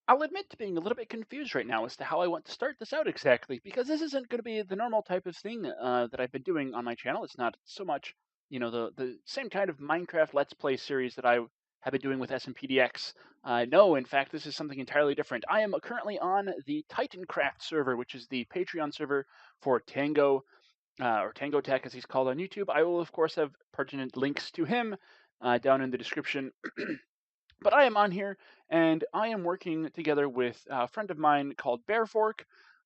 I'll admit to being a little bit confused right now as to how I want to start this out exactly, because this isn't going to be the normal type of thing that I've been doing on my channel. It's not so much, the same kind of Minecraft Let's Play series that I have been doing with SMPDX. No, in fact, this is something entirely different. I am currently on the Titancraft server, which is the Patreon server for Tango, or Tango Tek, as he's called on YouTube. I will, of course, have pertinent links to him down in the description. But I am on here, and I am working together with a friend of mine called Bearfork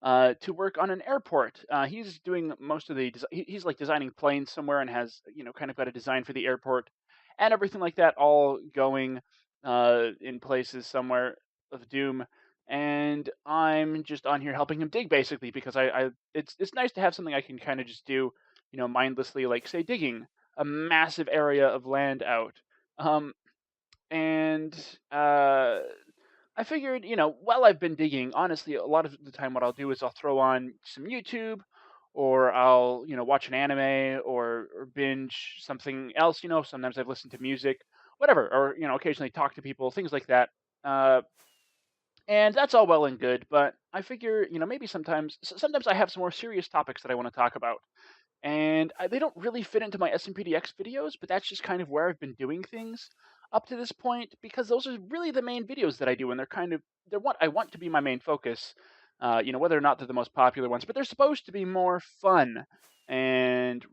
to work on an airport. He's doing most of the he's like designing planes somewhere and has kind of got a design for the airport and everything like that, all going in places somewhere of doom. And I'm just on here helping him dig basically because it's nice to have something I can kind of just do, mindlessly, like say digging a massive area of land out. Um, and I figured, while I've been digging, honestly, a lot of the time, what I'll do is I'll throw on some YouTube, or I'll, watch an anime, or binge something else. Sometimes I've listened to music, whatever, or occasionally talk to people, things like that. Uh, and that's all well and good, but I figure, maybe sometimes I have some more serious topics that I want to talk about, and they don't really fit into my SMPDX videos, but that's just kind of where I've been doing things up to this point because those are really the main videos that I do, and they're what I want to be my main focus. Whether or not they're the most popular ones, but they're supposed to be more fun and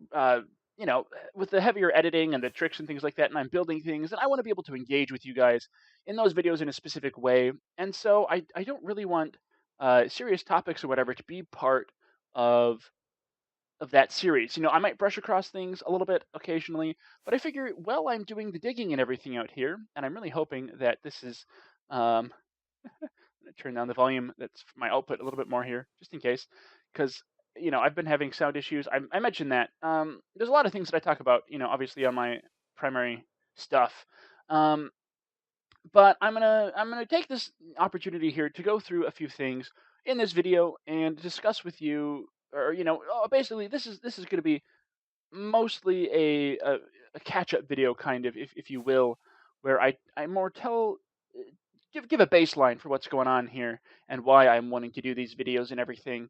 with the heavier editing and the tricks and things like that, and I'm building things, and I want to be able to engage with you guys in those videos in a specific way. And so I don't really want serious topics or whatever to be part of that series. I might brush across things a little bit occasionally, but I figure, well, I'm doing the digging and everything out here, and I'm really hoping that this is. I'm gonna turn down the volume. That's my output a little bit more here, just in case, because I've been having sound issues. I mentioned that. There's a lot of things that I talk about, obviously on my primary stuff. Um, but I'm gonna take this opportunity here to go through a few things in this video and discuss with you, or basically this is going to be mostly a catch up video, kind of, if you will, where I more tell give a baseline for what's going on here and why I'm wanting to do these videos and everything.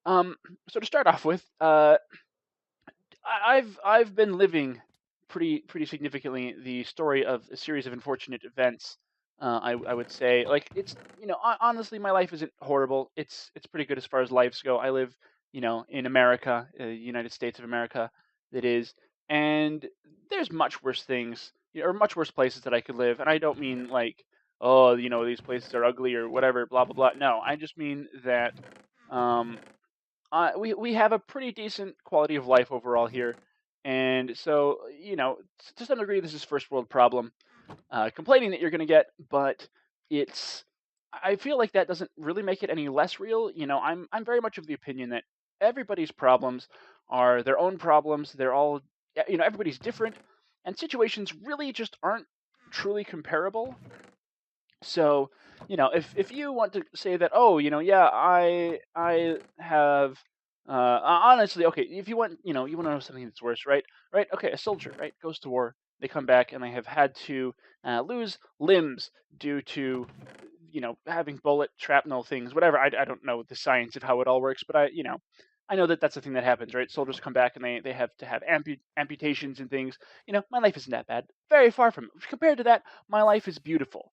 Um, so to start off with, I've been living pretty significantly the story of a series of unfortunate events. I would say, like, it's honestly, my life isn't horrible. It's pretty good as far as lives go. I live in America, United States of America, that is, and there's much worse things, or much worse places that I could live. And I don't mean like, oh, these places are ugly or whatever, blah blah blah. No, I just mean that um, we have a pretty decent quality of life overall here, and so to some degree, this is first world problem. Complaining that you're going to get, but it's I feel like that doesn't really make it any less real. I'm very much of the opinion that everybody's problems are their own problems. They're all everybody's different, and situations really just aren't truly comparable. So, if you want to say that, oh, yeah, I have, honestly, okay, if you want, you want to know something that's worse, right? Right? Okay, a soldier, right, goes to war. They come back and they have had to lose limbs due to, having bullet shrapnel things, whatever. I don't know the science of how it all works, but I know that that's the thing that happens, right? Soldiers come back and they have to have amputations and things. My life isn't that bad. Very far from it. Compared to that, my life is beautiful.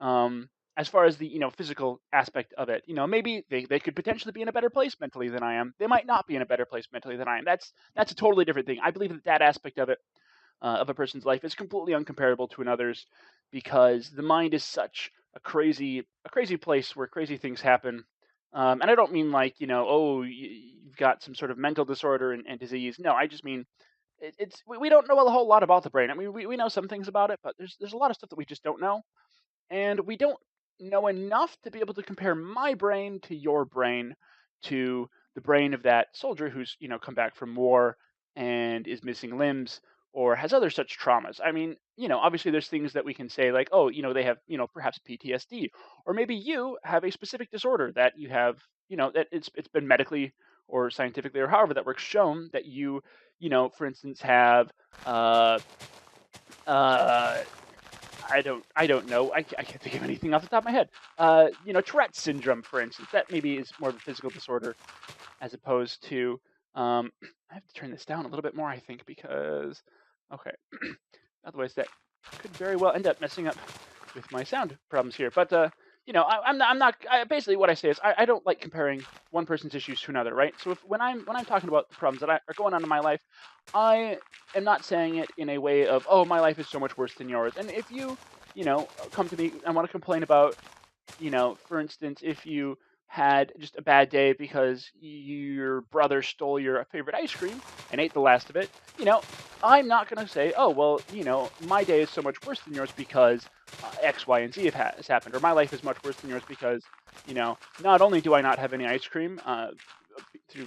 As far as the physical aspect of it, maybe they could potentially be in a better place mentally than I am. They might not be in a better place mentally than I am. That's a totally different thing. I believe that aspect of it, of a person's life, is completely uncomparable to another's, because the mind is such a crazy place where crazy things happen. And I don't mean like oh, you've got some sort of mental disorder and disease. No, I just mean we don't know a whole lot about the brain. I mean, we know some things about it, but there's a lot of stuff that we just don't know, and we don't know enough to be able to compare my brain to your brain to the brain of that soldier who's come back from war and is missing limbs or has other such traumas. I mean, obviously there's things that we can say like, oh, they have perhaps PTSD, or maybe you have a specific disorder that you have, that it's been medically or scientifically or however that works shown that for instance, have uh, uh, I don't know. I can't think of anything off the top of my head. Tourette's syndrome, for instance, that maybe is more of a physical disorder as opposed to. I have to turn this down a little bit more, I think, because okay, otherwise that could very well end up messing up with my sound problems here. But basically what I say is I don't like comparing one person's issues to another, right? So if when I'm talking about the problems that are going on in my life, I am not saying it in a way of, oh, my life is so much worse than yours. And if you come to me and want to complain about, for instance, if you had just a bad day because your brother stole your favorite ice cream and ate the last of it, I'm not going to say, oh, well, my day is so much worse than yours because X, Y, and Z has happened, or my life is much worse than yours because, not only do I not have any ice cream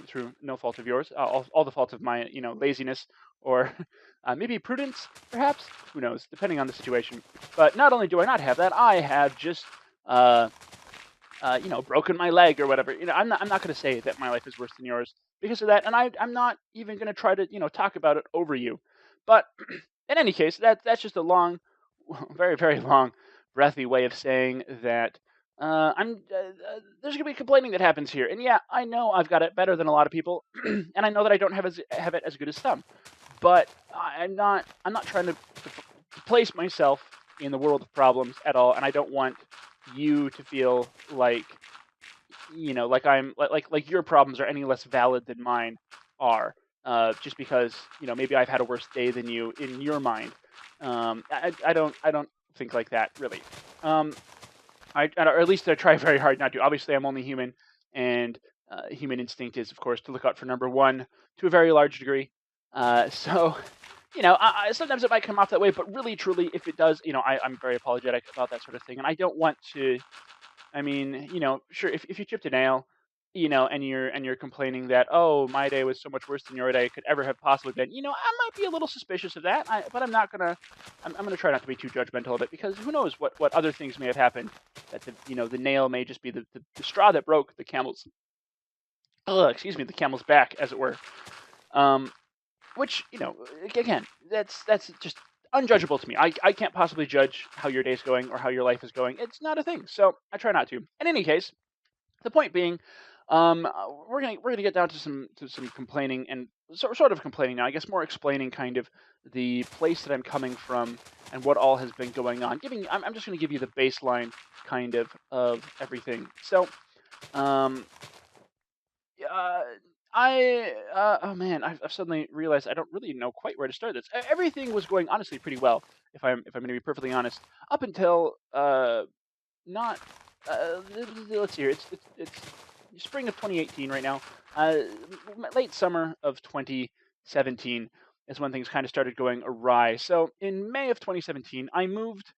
through no fault of yours, all the fault of my, laziness or maybe prudence, perhaps, who knows, depending on the situation. But not only do I not have that, I have just uh, broken my leg or whatever. I'm not going to say that my life is worse than yours because of that, and I'm not even going to try to, talk about it over you. But in any case, that's just a long, very, very long, breathy way of saying that there's going to be complaining that happens here. And yeah, I know I've got it better than a lot of people, and I know that I don't have it as good as some. But I'm not trying to place myself in the world of problems at all, and I don't want you to feel like like I'm like your problems are any less valid than mine are, just because maybe I've had a worse day than you in your mind. I don't think like that really. Um, or at least I try very hard not to. Obviously, I'm only human, and human instinct is, of course, to look out for number one to a very large degree. So sometimes it might come off that way, but really, truly, if it does, I'm very apologetic about that sort of thing, and I don't want to. I mean, sure, if you chipped a nail, and you're complaining that, oh, my day was so much worse than your day could ever have possibly been, I might be a little suspicious of that. But I'm not gonna. I'm gonna try not to be too judgmental of it because who knows what other things may have happened. That the nail may just be the straw that broke the camel's. Excuse me, the camel's back, as it were. Um, which again, that's just unjudgeable to me. I can't possibly judge how your day's going or how your life is going. It's not a thing, so I try not to. In any case, the point being, we're gonna get down to some complaining and sort of complaining now. I guess more explaining kind of the place that I'm coming from and what all has been going on. I'm just gonna give you the baseline kind of everything. So, um, uh, oh man, I've suddenly realized I don't really know quite where to start this. Everything was going honestly pretty well, if I'm going to be perfectly honest, up until not let's see here. It's spring of 2018 right now. Uh, Late summer of 2017 is when things kind of started going awry. So in May of 2017, I moved.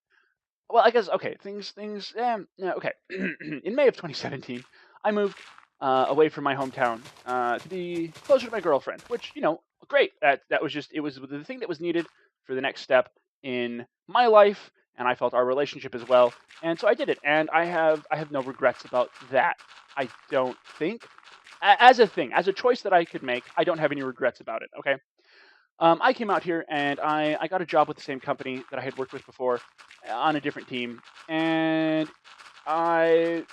Well, I guess okay. Things. Yeah, okay. In May of 2017, I moved away from my hometown to be closer to my girlfriend, which great. That was just it was the thing that was needed for the next step in my life, and I felt our relationship as well. And so I did it, and I have no regrets about that. I don't think as a thing, as a choice that I could make, I don't have any regrets about it. Okay. I came out here and I got a job with the same company that I had worked with before on a different team. And I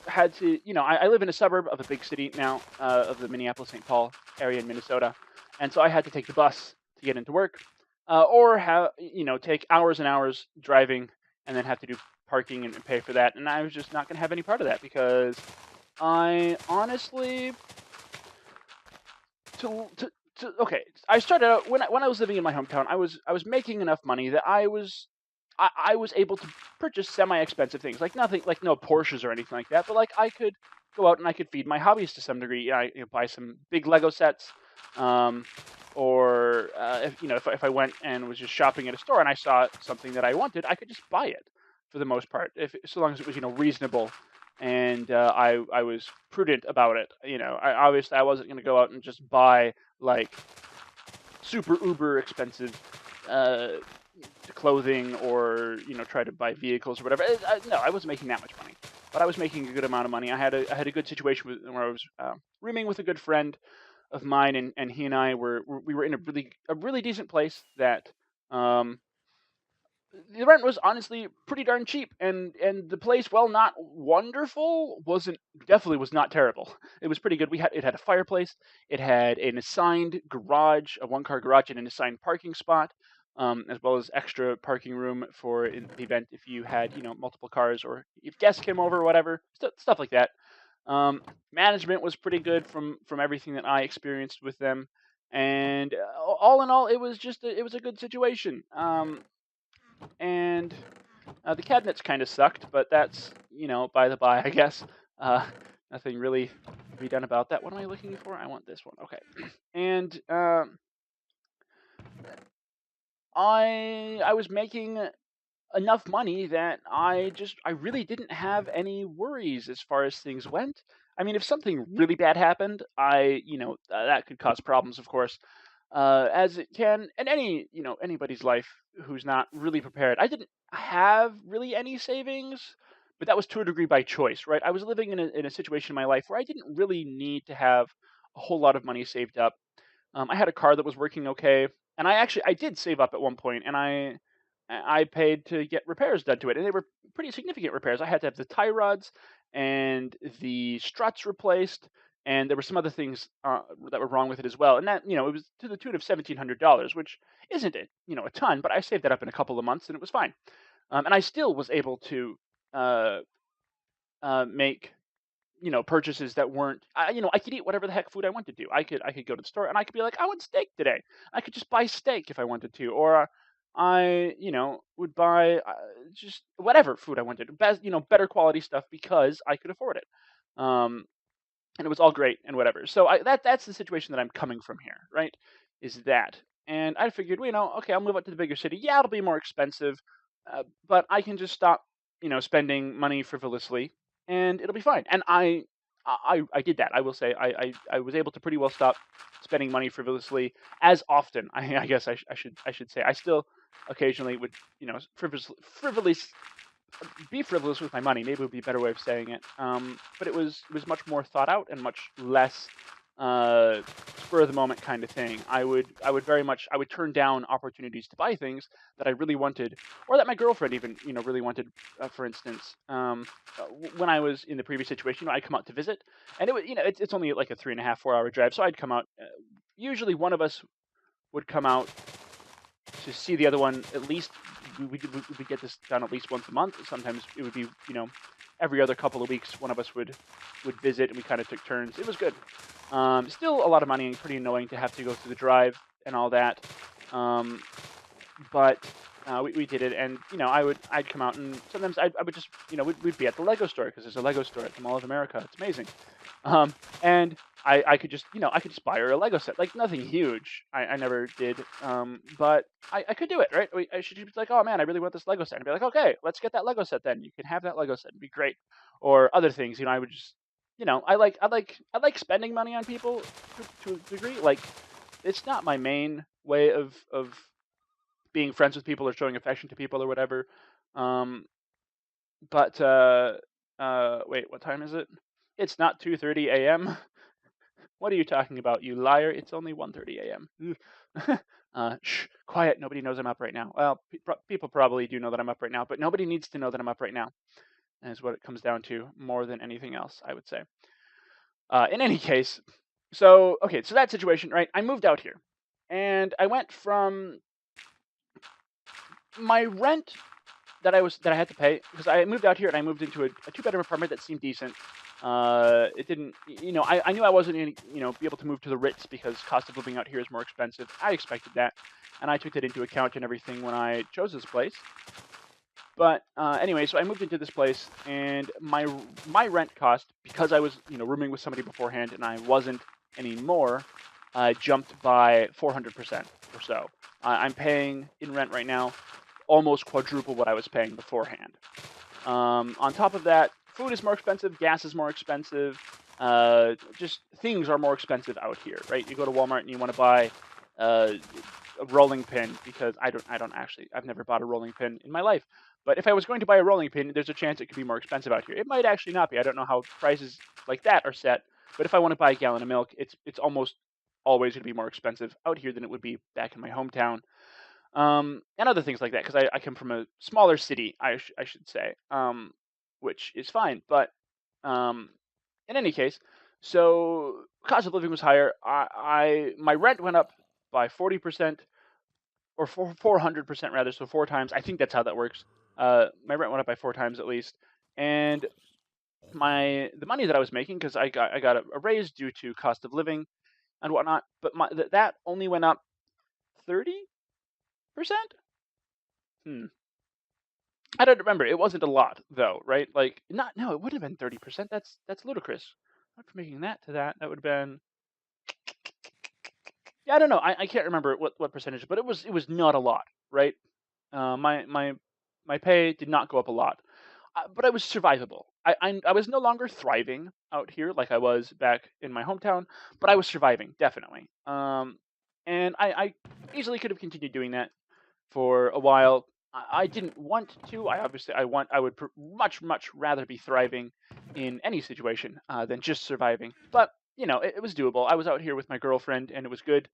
had to, I live in a suburb of a big city now, of the Minneapolis St. Paul area in Minnesota. And so I had to take the bus to get into work, or take hours and hours driving and then have to do parking and pay for that. And I was just not going to have any part of that because I honestly, okay, I started out when I was living in my hometown. I was making enough money that I was able to purchase semi-expensive things, like nothing, like no Porsches or anything like that. But like I could go out and I could feed my hobbies to some degree. Buy some big Lego sets, um, or if I went and was just shopping at a store and I saw something that I wanted, I could just buy it for the most part, if so long as it was reasonable and I was prudent about it. I wasn't going to go out and just buy like super uber expensive uh, clothing or try to buy vehicles or whatever. No, I wasn't making that much money, but I was making a good amount of money. I had a good situation where I was rooming with a good friend of mine, and he and I we were in a really decent place that um, the rent was honestly pretty darn cheap, and the place, while not wonderful, definitely was not terrible. It was pretty good. It had a fireplace, it had an assigned garage, a one car garage, and an assigned parking spot, as well as extra parking room for in the event if you had multiple cars or if guests came over or whatever, stuff like that. Management was pretty good from everything that I experienced with them, and all in all, it was it was a good situation. And the cabinets kind of sucked, but that's by the by, I guess. Uh, Nothing really to be done about that. What am I looking for? I want this one. Okay, and I was making enough money that I really didn't have any worries as far as things went. I mean, if something really bad happened, that could cause problems, of course, as it can in anybody's life who's not really prepared. I didn't have really any savings, but that was to a degree by choice, right? I was living in a situation in my life where I didn't really need to have a whole lot of money saved up. I had a car that was working okay, and I did save up at one point, and I paid to get repairs done to it, and they were pretty significant repairs. I had to have the tie rods and the struts replaced, and there were some other things that were wrong with it as well. And that it was to the tune of $1,700, which isn't a ton, but I saved that up in a couple of months, and it was fine. And I still was able to uh, make purchases that weren't I could eat whatever the heck food I wanted to. I could go to the store and I could be like, I want steak today. I could just buy steak if I wanted to, or I would buy just whatever food I wanted, best better quality stuff because I could afford it. Um, and it was all great and whatever. So that's the situation that I'm coming from here, right? Is that, and I figured, well, okay, I'll move up to the bigger city. Yeah, it'll be more expensive, but I can just stop, spending money frivolously, and it'll be fine. And I did that. I will say I was able to pretty well stop spending money frivolously as often. I guess I should say I still occasionally would frivolous be frivolous with my money. Maybe would be a better way of saying it. But it was much more thought out and much less spur of the moment kind of thing. I would turn down opportunities to buy things that I really wanted, or that my girlfriend even really wanted. For instance, when I was in the previous situation, I'd come out to visit, and it was it's only like a 3.5 4 hour drive, so I'd come out. Usually, one of us would come out to see the other one at least. We get this done at least once a month. Sometimes it would be every other couple of weeks one of us would visit, and we kind of took turns. It was good. Still a lot of money and pretty annoying to have to go through the drive and all that. But we did it, and I'd come out, and sometimes I would just we'd be at the Lego store because there's a Lego store at the Mall of America. It's amazing. And I could just I could just buy her a Lego set, like nothing huge. I never did, but I could do it, right? She'd be like, oh man, I really want this Lego set, and I'd be like, okay, let's get that Lego set then. You can have that Lego set, it'd be great. Or other things, I would just I like spending money on people to a degree. Like it's not my main way of being friends with people or showing affection to people or whatever. Um, but wait, what time is it? It's not 2:30 a.m. What are you talking about, you liar? It's only 1:30 a.m. Shh, quiet. Nobody knows I'm up right now. Well, people probably do know that I'm up right now, but nobody needs to know that I'm up right now. Is what it comes down to more than anything else, I would say. In any case, so that situation, right? I moved out here, and I went from my rent that I had to pay because I moved out here and I moved into a 2 bedroom apartment that seemed decent. It didn't, I knew I wasn't going to, be able to move to the Ritz because cost of living out here is more expensive. I expected that, and I took that into account and everything when I chose this place. But anyway, so I moved into this place, and my rent cost, because I was rooming with somebody beforehand and I wasn't anymore, jumped by 400% or so. I'm paying in rent right now almost quadruple what I was paying beforehand. On top of that, food is more expensive, gas is more expensive, just things are more expensive out here, right? You go to Walmart and you want to buy a rolling pin because I've never bought a rolling pin in my life. But if I was going to buy a rolling pin, there's a chance it could be more expensive out here. It might actually not be. I don't know how prices like that are set. But if I want to buy a gallon of milk, it's almost always going to be more expensive out here than it would be back in my hometown. and other things like that, because I come from a smaller city, I should say, which is fine. But um, in any case, so cost of living was higher. My rent went up by 40%, or 400% rather, so 4 times. I think that's how that works. My rent went up by 4 times at least, and the money that I was making, because I got a raise due to cost of living and whatnot, but that only went up 30%. Hmm. I don't remember. It wasn't a lot though, right? Like, not no, it wouldn't have been 30%. That's ludicrous. Not for making that to that. That would have been, yeah, I don't know. I can't remember what percentage, but it was not a lot, right? My pay did not go up a lot, but I was survivable. I was no longer thriving out here like I was back in my hometown, but I was surviving definitely. And I easily could have continued doing that for a while. I didn't want to. I would much rather be thriving in any situation than just surviving. But it was doable. I was out here with my girlfriend, and it was good.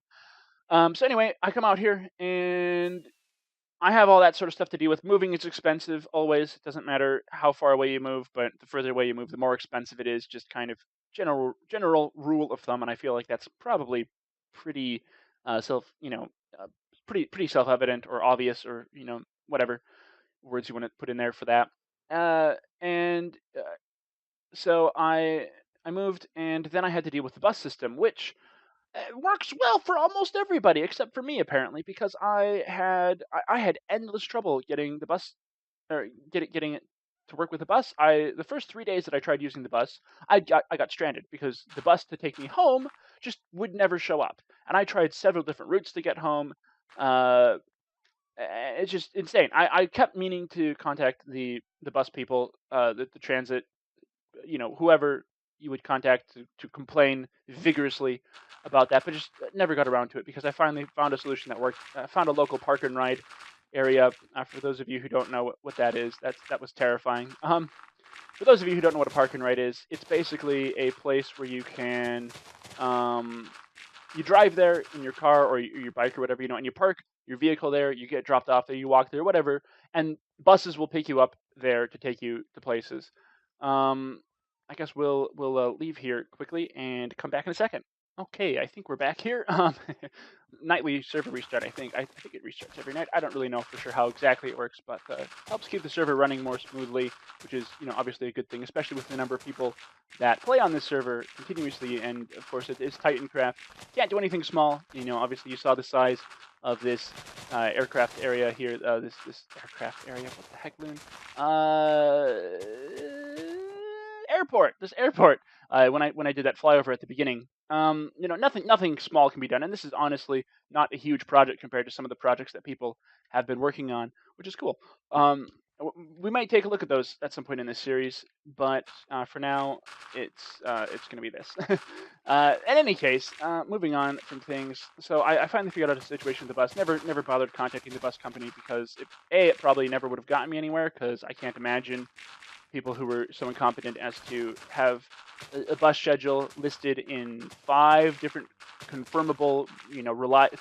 So anyway, I come out here and I have all that sort of stuff to deal with. Moving is expensive always. It doesn't matter how far away you move, but the further away you move, the more expensive it is. Just kind of general rule of thumb, and I feel like that's probably pretty self uh, pretty self evident or obvious, or whatever words you want to put in there for that. And so I moved, and then I had to deal with the bus system, which works well for almost everybody except for me apparently, because I had endless trouble getting the bus, or getting it to work with the bus. The first 3 days that I tried using the bus, I got stranded because the bus to take me home just would never show up, and I tried several different routes to get home. Uh, it's just insane. I kept meaning to contact the bus people, the transit, whoever you would contact to complain vigorously about that, but just never got around to it, because I finally found a solution that worked. I found a local park and ride area. For those of you who don't know what that is, that was terrifying. For those of you who don't know what a park and ride is, it's basically a place where you can, um, you drive there in your car or your bike or whatever, and you park your vehicle there, you get dropped off there, you walk there, whatever, and buses will pick you up there to take you to places. Um, I guess we'll leave here quickly and come back in a second. Okay, I think we're back here. Nightly server restart. I think it restarts every night. I don't really know for sure how exactly it works, but helps keep the server running more smoothly, which is obviously a good thing, especially with the number of people that play on this server continuously. And of course, it is Titancraft. Can't do anything small. Obviously you saw the size of this aircraft area here. This aircraft area. What the heck, Loon? Airport. This airport. When I did that flyover at the beginning. Nothing small can be done, and this is honestly not a huge project compared to some of the projects that people have been working on, which is cool. We might take a look at those at some point in this series, but for now, it's going to be this. In any case, moving on from things. So I finally figured out a situation with the bus. Never bothered contacting the bus company, because it probably never would have gotten me anywhere, because I can't imagine people who were so incompetent as to have a bus schedule listed in 5 different confirmable,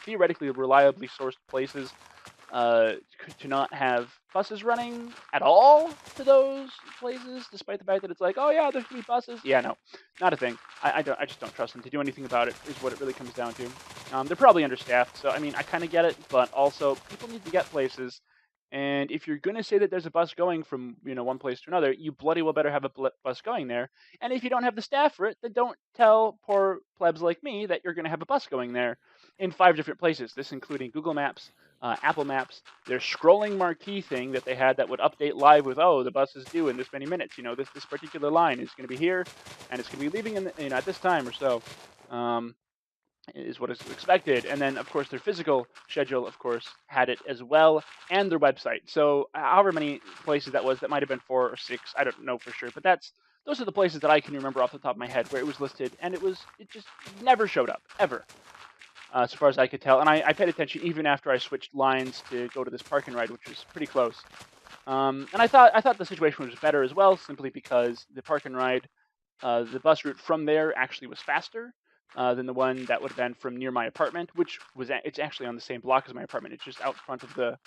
theoretically reliably sourced places, uh, to not have buses running at all to those places, despite the fact that it's like, oh yeah, there's gonna be buses. Yeah, no, not a thing. I just don't trust them to do anything about it, is what it really comes down to. They're probably understaffed, so I mean, I kind of get it, but also people need to get places. And if you're going to say that there's a bus going from one place to another, you bloody well better have a bus going there. And if you don't have the staff for it, then don't tell poor plebs like me that you're going to have a bus going there in 5 different places. This including Google Maps, Apple Maps, their scrolling marquee thing that they had that would update live with, oh, the bus is due in this many minutes. This particular line is going to be here, and it's going to be leaving at this time or so. Is what is expected. And then, of course, their physical schedule, of course, had it as well, and their website. So however many places that was, that might have been 4 or 6, I don't know for sure, but those are the places that I can remember off the top of my head where it was listed, and it just never showed up, ever, so far as I could tell. And I paid attention even after I switched lines to go to this park and ride, which was pretty close. And I thought the situation was better as well, simply because the park and ride, the bus route from there actually was faster than the one that would have been from near my apartment, which it's actually on the same block as my apartment. It's just out front of the.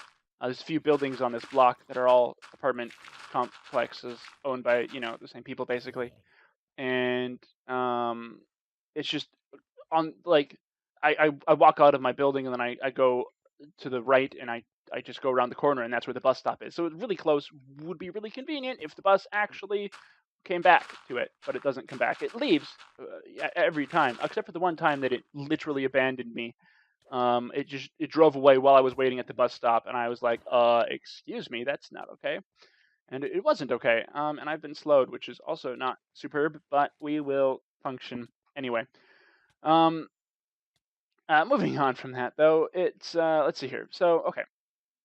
There's a few buildings on this block that are all apartment complexes owned by the same people basically, and it's just on like I walk out of my building and then I go to the right and I just go around the corner and that's where the bus stop is. So it's really close. Would be really convenient if the bus actually came back to it, but it doesn't come back. It leaves every time, except for the one time that it literally abandoned me. It drove away while I was waiting at the bus stop, and I was like, excuse me, that's not okay. And it wasn't okay. And I've been slowed, which is also not superb, but we will function anyway. Moving on from that, though, it's let's see here. So, okay,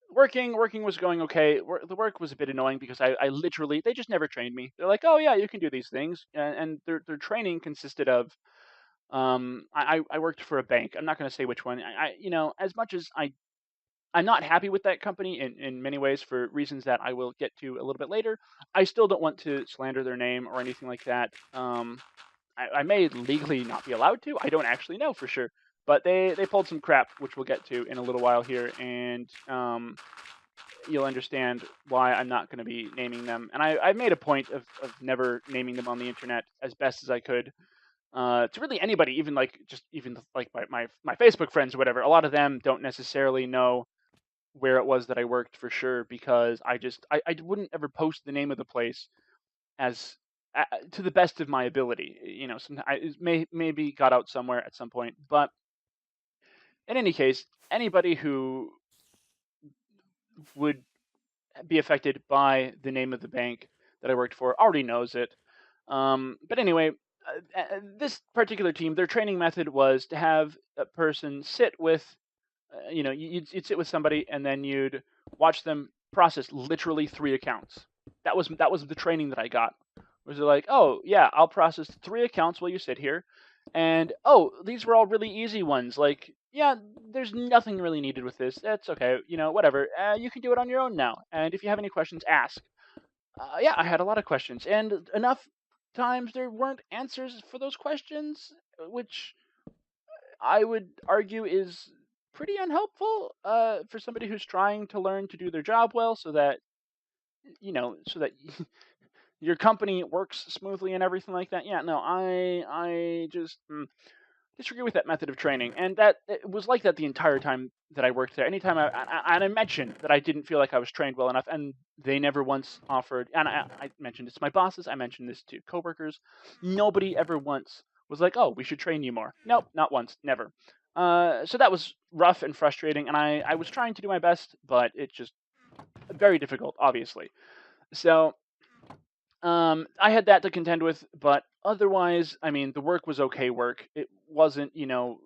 working was going okay. The work was a bit annoying because I literally they just never trained me. They're like, oh yeah, you can do these things, and their training consisted of I worked for a bank. I'm not going to say which one. As much as I'm not happy with that company in many ways for reasons that I will get to a little bit later. I still don't want to slander their name or anything like that. I may legally not be allowed to. I don't actually know for sure. But they pulled some crap, which we'll get to in a little while here, and you'll understand why I'm not going to be naming them. And I made a point of never naming them on the internet as best as I could. To really anybody, even my Facebook friends or whatever. A lot of them don't necessarily know where it was that I worked for sure because I wouldn't ever post the name of the place as to the best of my ability. It maybe got out somewhere at some point, but in any case, anybody who would be affected by the name of the bank that I worked for already knows it. But anyway, this particular team, their training method was to have a person sit with, you'd sit with somebody and then you'd watch them process literally 3 accounts. That was the training that I got. Was like, oh yeah, I'll process 3 accounts while you sit here, and oh, these were all really easy ones. Like, yeah, there's nothing really needed with this. That's okay, whatever. You can do it on your own now. And if you have any questions, ask. Yeah, I had a lot of questions, and enough times there weren't answers for those questions, which I would argue is pretty unhelpful for somebody who's trying to learn to do their job well, so that so that your company works smoothly and everything like that. Yeah, no, I just disagree with that method of training, and that it was like that the entire time that I worked there. Anytime I mentioned that I didn't feel like I was trained well enough, and they never once offered. And I mentioned this to my bosses. I mentioned this to coworkers. Nobody ever once was like, "Oh, we should train you more." Nope, not once, never. So that was rough and frustrating, and I was trying to do my best, but it's just very difficult, obviously. So I had that to contend with, but otherwise, I mean, the work was okay work. It wasn't,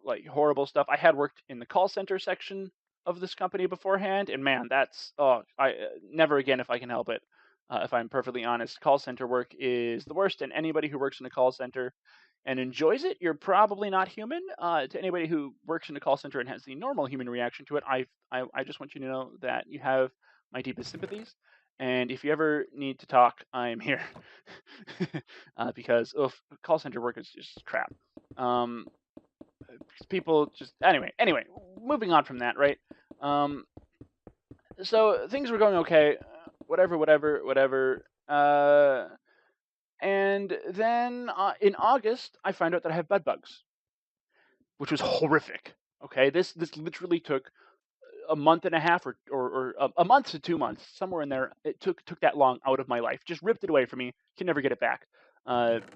like horrible stuff. I had worked in the call center section of this company beforehand, and man, that's I never again if I can help it. If I'm perfectly honest, call center work is the worst, and anybody who works in a call center and enjoys it, you're probably not human. To anybody who works in a call center and has the normal human reaction to it, I just want you to know that you have my deepest sympathies. And if you ever need to talk, I'm here. Because call center work is just crap. People just anyway. Moving on from that, right? So things were going okay. Whatever. And then in August, I found out that I have bed bugs, which was horrific. Okay, this literally took a month and a half or a month to 2 months, somewhere in there. It took that long out of my life. Just ripped it away from me. Can never get it back.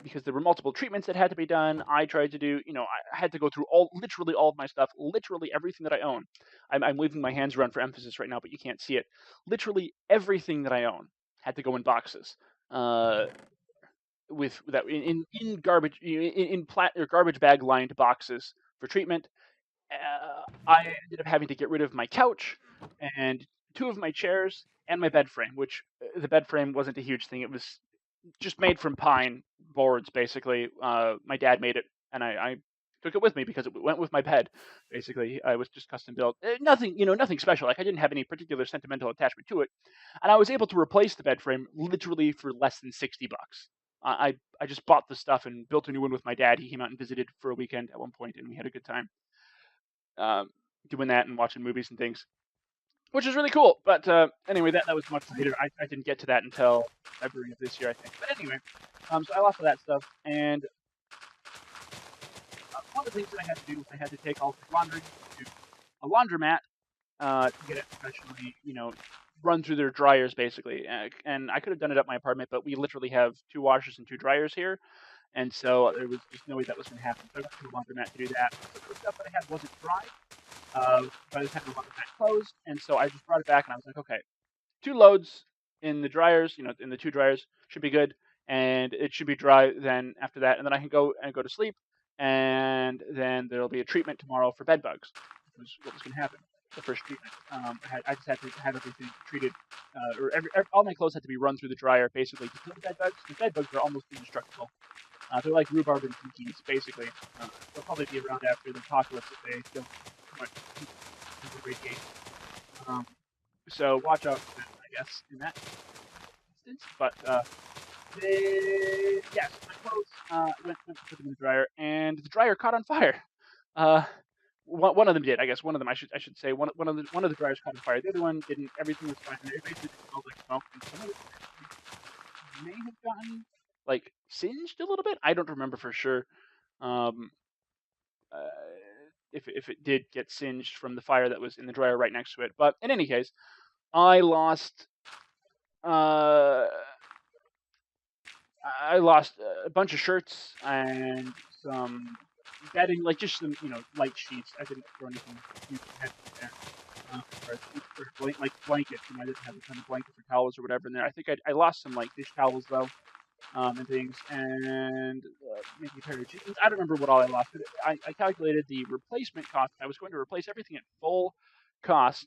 Because there were multiple treatments that had to be done. I tried to do, I had to go through literally all of my stuff, literally everything that I own. I'm waving my hands around for emphasis right now, but you can't see it. Literally everything that I own had to go in boxes. With that in garbage in or garbage bag lined boxes for treatment. I ended up having to get rid of my couch and 2 of my chairs and my bed frame, which the bed frame wasn't a huge thing. It was just made from pine boards, basically. My dad made it, and I took it with me because it went with my bed. Basically, I was just custom built. Nothing special. Like I didn't have any particular sentimental attachment to it, and I was able to replace the bed frame literally for less than $60. I just bought the stuff and built a new one with my dad. He came out and visited for a weekend at one point, and we had a good time doing that and watching movies and things, which is really cool. But anyway, that was much later. I didn't get to that until February of this year, I think. But anyway, so I lost all that stuff, and one of the things that I had to do was I had to take all the laundry to a laundromat to get it professionally, run through their dryers basically. And I could have done it at my apartment, but we literally have 2 washers and 2 dryers here, and so there was just no way that was going to happen. So I went to a laundromat to do that. So the stuff that I had wasn't dry by the time the laundromat closed, and so I just brought it back and I was like, okay, 2 loads in the dryers, in the 2 dryers should be good, and it should be dry then after that, and then I can go to sleep, and then there'll be a treatment tomorrow for bed bugs. Which was what was going to happen. The first treatment. I just had to have everything treated, all my clothes had to be run through the dryer basically to kill the bed bugs. The bed bugs are almost indestructible. They're like rhubarb and pinkies, basically. They'll probably be around after the apocalypse if they don't too much radiation. So watch out for them, I guess, in that instance. But yeah, so my clothes went to put them in the dryer, and the dryer caught on fire. One of them did, I guess. One of them, I should say, one of the dryers caught on fire. The other one didn't. Everything was fine. It basically smelled like smoke, and some of it may have gotten like singed a little bit. I don't remember for sure. If it did get singed from the fire that was in the dryer right next to it. But in any case, I lost a bunch of shirts and some bedding, like just some light sheets. I didn't throw anything huge heavy there. Or like blankets. I didn't have a ton of blankets or towels or whatever in there. I think I lost some like dish towels though. And things, and maybe a pair of jeans. I don't remember what all I lost, but I calculated the replacement cost. I was going to replace everything at full cost.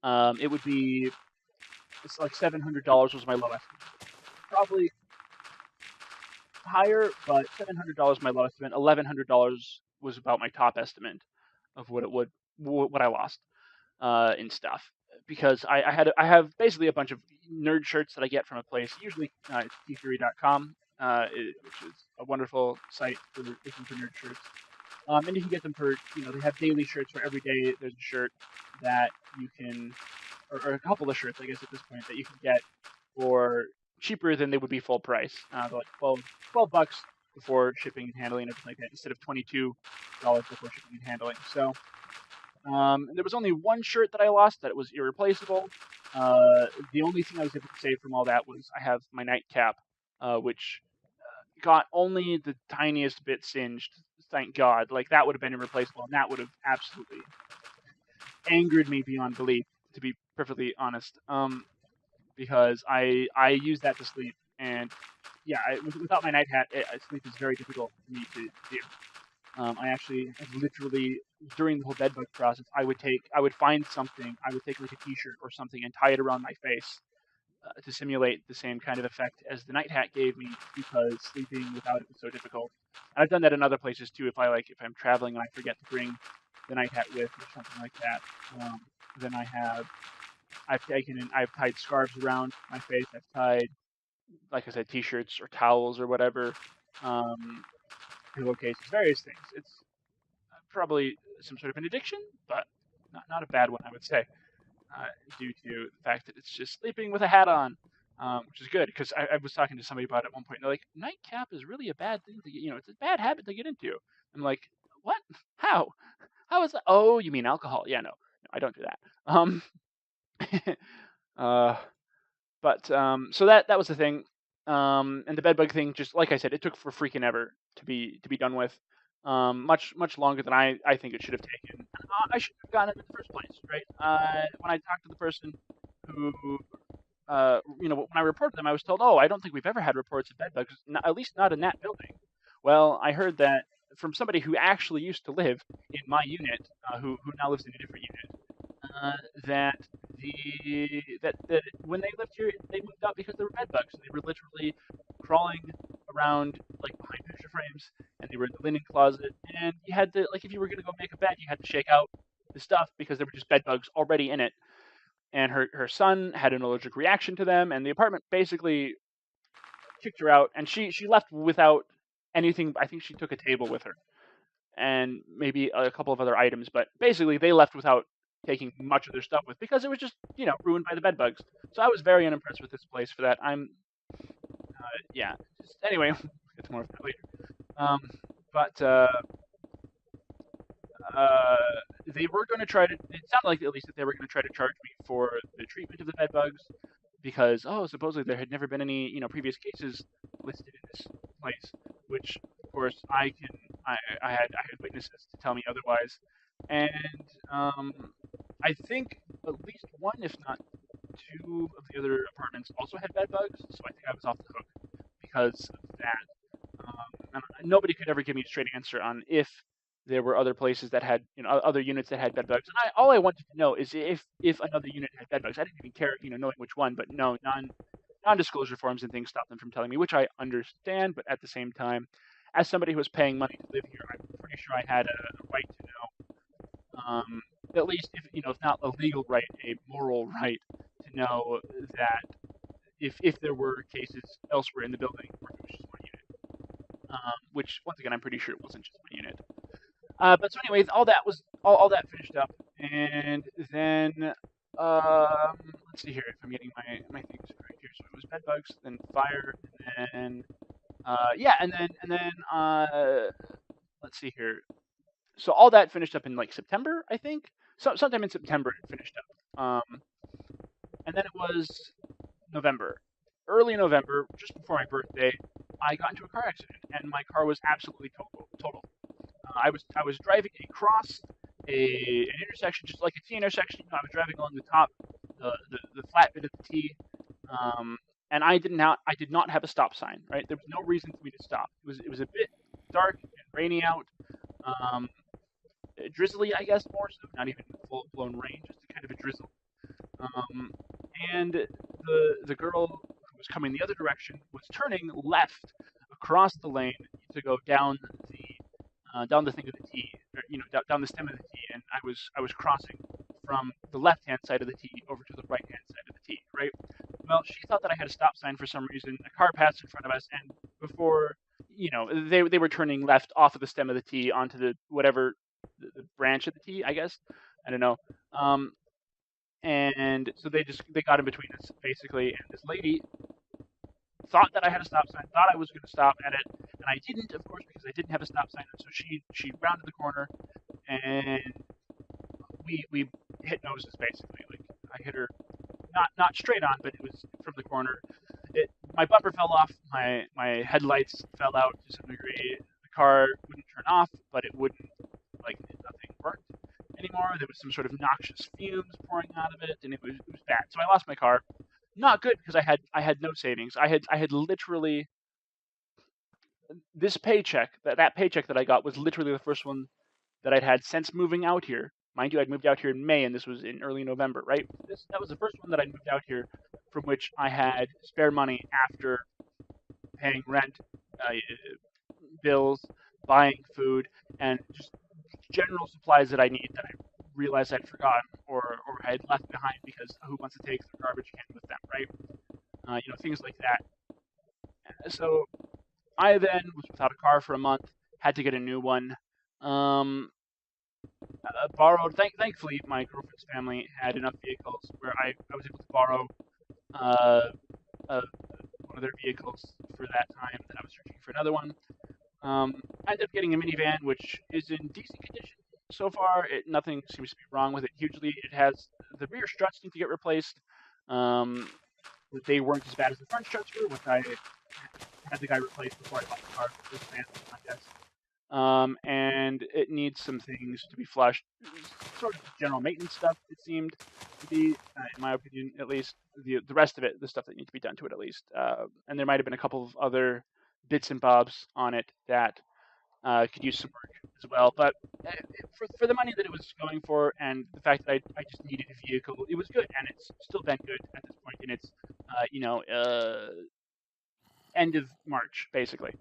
It would be, it's like $700 was my lowest. Probably higher, but $700 my lowest estimate. $1,100 was about my top estimate of what I lost in stuff. Because I have basically a bunch of nerd shirts that I get from a place, usually it's ttheory.com, which is a wonderful site for looking for nerd shirts. And you can get them for, they have daily shirts for every day. There's a shirt that you can, or a couple of shirts, I guess, at this point, that you can get for cheaper than they would be full price. They're like $12 before shipping and handling and everything like that, instead of $22 before shipping and handling. So, there was only one shirt that I lost that was irreplaceable. The only thing I was able to save from all that was I have my nightcap, which got only the tiniest bit singed. Thank God. Like, that would have been irreplaceable, and that would have absolutely angered me beyond belief, to be perfectly honest. Because I use that to sleep, and yeah, without my night hat, sleep is very difficult for me to do. I literally, during the whole bed bug process, I would find something, I would take like a t-shirt or something and tie it around my face to simulate the same kind of effect as the night hat gave me, because sleeping without it was so difficult. And I've done that in other places too. If I'm traveling and I forget to bring the night hat with or something like that, then I've tied scarves around my face. I've tied, like I said, t-shirts or towels or whatever. Pillowcases, various things. It's probably some sort of an addiction, but not a bad one, I would say, due to the fact that it's just sleeping with a hat on, which is good, because I was talking to somebody about it at one point, and they're like, nightcap is really a bad thing to get, it's a bad habit to get into. I'm like, what? How? How is that? Oh, you mean alcohol? Yeah, no, I don't do that. But so that was the thing. And the bedbug thing, just like I said, it took for freaking ever to be done with. Much longer than I think it should have taken. I should have gotten it in the first place, right? When I talked to the person who, when I reported them, I was told, oh, I don't think we've ever had reports of bedbugs, at least not in that building. Well, I heard that from somebody who actually used to live in my unit, who now lives in a different unit, that when they lived here, they moved out because there were bed bugs. They were literally crawling around like behind picture frames, and they were in the linen closet. And you had to, like, if you were going to go make a bed, you had to shake out the stuff because there were just bed bugs already in it. And her son had an allergic reaction to them, and the apartment basically kicked her out, and she left without anything. I think she took a table with her and maybe a couple of other items, but basically they left without taking much of their stuff with because it was just ruined by the bed bugs. So I was very unimpressed with this place for that. Yeah. Anyway, we'll get to more of that later. But uh, they were going to try to. It sounded like at least that they were going to try to charge me for the treatment of the bed bugs because supposedly there had never been any previous cases listed in this place, which of course I had witnesses to tell me otherwise, and I think at least one, if not two, of the other apartments also had bed bugs, so I think I was off the hook because of that. And nobody could ever give me a straight answer on if there were other places that had other units that had bed bugs. And all I wanted to know is if another unit had bed bugs. I didn't even care knowing which one, but no, non-disclosure forms and things stopped them from telling me, which I understand. But at the same time, as somebody who was paying money to live here, I'm pretty sure I had a right to know. At least if not a legal right, a moral right to know that if there were cases elsewhere in the building, or if it was just one unit. Which once again, I'm pretty sure it wasn't just one unit. But so anyways, all that was all that finished up, and then let's see here if I'm getting my things correct here. So it was bed bugs, then fire, and then let's see here. So all that finished up in like September, I think. So sometime in September it finished up. And then it was November. Early November, just before my birthday, I got into a car accident, and my car was absolutely total. I was driving across an intersection, just like a T intersection. I was driving along the top, the flat bit of the T, and I did not have a stop sign. Right, there was no reason for me to stop. It was a bit dark and rainy out, drizzly, I guess, more so, not even full blown rain, just a kind of a drizzle. And the girl who was coming the other direction was turning left across the lane to go down the thing of the T, or, down the stem of the T, and I was crossing from the left-hand side of the T over to the right-hand side of the T, right? Well, she thought that I had a stop sign for some reason. A car passed in front of us, and before, they were turning left off of the stem of the T onto the the branch of the T, I guess. I don't know. And so they got in between us basically, and this lady thought that I had a stop sign, thought I was going to stop at it, and I didn't, of course, because I didn't have a stop sign. So she rounded the corner, and we hit noses basically. Like I hit her not straight on, but it was from the corner. My bumper fell off, my headlights fell out to some degree. The car wouldn't turn off, but it wouldn't, like, nothing worked anymore. There was some sort of noxious fumes pouring out of it, and it was bad. So I lost my car. Not good, because I had no savings. I had literally, this paycheck, that paycheck that I got was literally the first one that I'd had since moving out here. Mind you, I'd moved out here in May, and this was in early November, right? That was the first one that I'd moved out here from which I had spare money after paying rent, bills, buying food, and just general supplies that I need that I realized I'd forgotten or I had left behind because who wants to take the garbage can with them, right? Things like that. So I then was without a car for a month, had to get a new one. Borrowed. Thankfully, my girlfriend's family had enough vehicles where I was able to borrow one of their vehicles for that time that I was searching for another one. I ended up getting a minivan, which is in decent condition so far. Nothing seems to be wrong with it hugely. It has the rear struts need to get replaced. They weren't as bad as the front struts were, which I had the guy replace before I bought the car. It was a fancy contest. And it needs some things to be flushed. Sort of general maintenance stuff, it seemed to be, in my opinion, at least. The rest of it, the stuff that needs to be done to it, at least. And there might have been a couple of other bits and bobs on it that could use some work as well. But for the money that it was going for, and the fact that I just needed a vehicle, it was good, and it's still been good at this point in its, end of March, basically.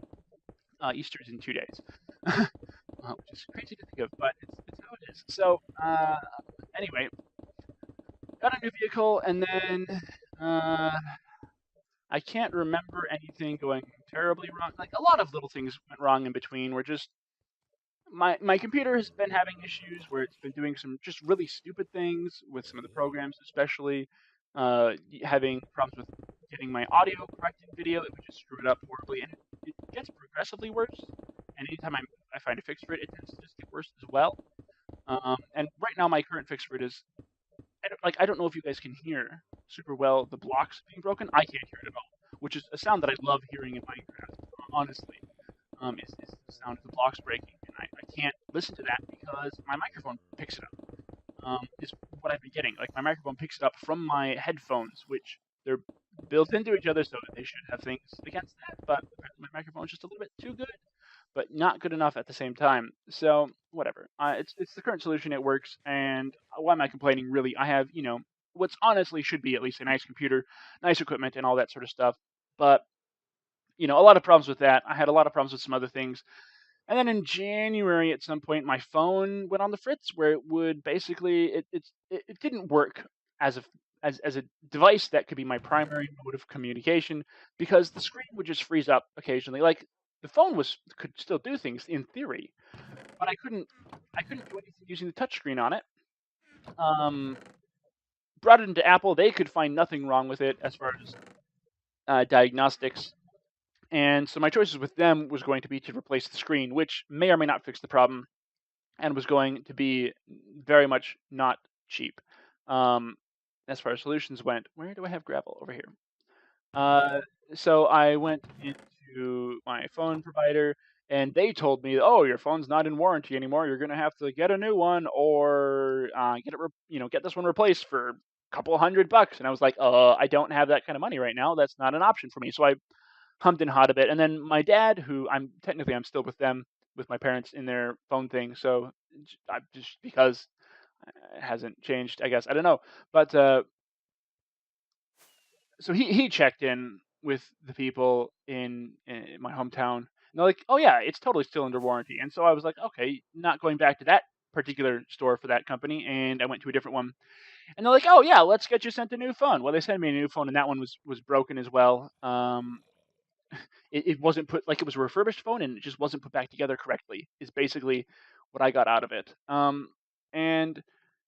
Easter's in 2 days, which is crazy to think of, but it's how it is. So anyway, got a new vehicle, and then I can't remember anything going terribly wrong. Like a lot of little things went wrong in between. Were just my computer has been having issues where it's been doing some just really stupid things with some of the programs, especially having problems with getting my audio corrected in video. It would just screw it up horribly, and it gets progressively worse. And anytime I find a fix for it, it tends to just get worse as well. And right now, my current fix for it is I don't know if you guys can hear super well the blocks being broken. I can't hear it at all, which is a sound that I love hearing in Minecraft. Honestly, is the sound of the blocks breaking, and I can't listen to that because my microphone picks it up. Is what I've been getting. Like my microphone picks it up from my headphones, which they're built into each other, so they should have things against that. But my microphone's just a little bit too good, but not good enough at the same time. So whatever. It's the current solution. It works, and why am I complaining? Really, I have what's honestly should be at least a nice computer, nice equipment, and all that sort of stuff. But a lot of problems with that. I had a lot of problems with some other things. And then in January, at some point, my phone went on the fritz, where it would basically it didn't work as a device that could be my primary mode of communication because the screen would just freeze up occasionally. Like the phone could still do things in theory, but I couldn't do anything using the touchscreen on it. Brought it into Apple, they could find nothing wrong with it as far as diagnostics. And so my choices with them was going to be to replace the screen, which may or may not fix the problem, and was going to be very much not cheap. As far as solutions went, where do I have gravel? Over here. So I went into my phone provider, and they told me, "Oh, your phone's not in warranty anymore. You're gonna have to get a new one, or get this one replaced for a couple $100." And I was like, I don't have that kind of money right now. That's not an option for me." So I hummed and hawed a bit. And then my dad, who I'm still with them, with my parents in their phone thing. So just because it hasn't changed, I guess. I don't know. But so he checked in with the people in my hometown. And they're like, "Oh yeah, it's totally still under warranty." And so I was like, "Okay, not going back to that particular store for that company." And I went to a different one. And they're like, "Oh yeah, let's get you sent a new phone." Well, they sent me a new phone, and that one was broken as well. It wasn't put like it was a refurbished phone, and it just wasn't put back together correctly. Is basically what I got out of it. And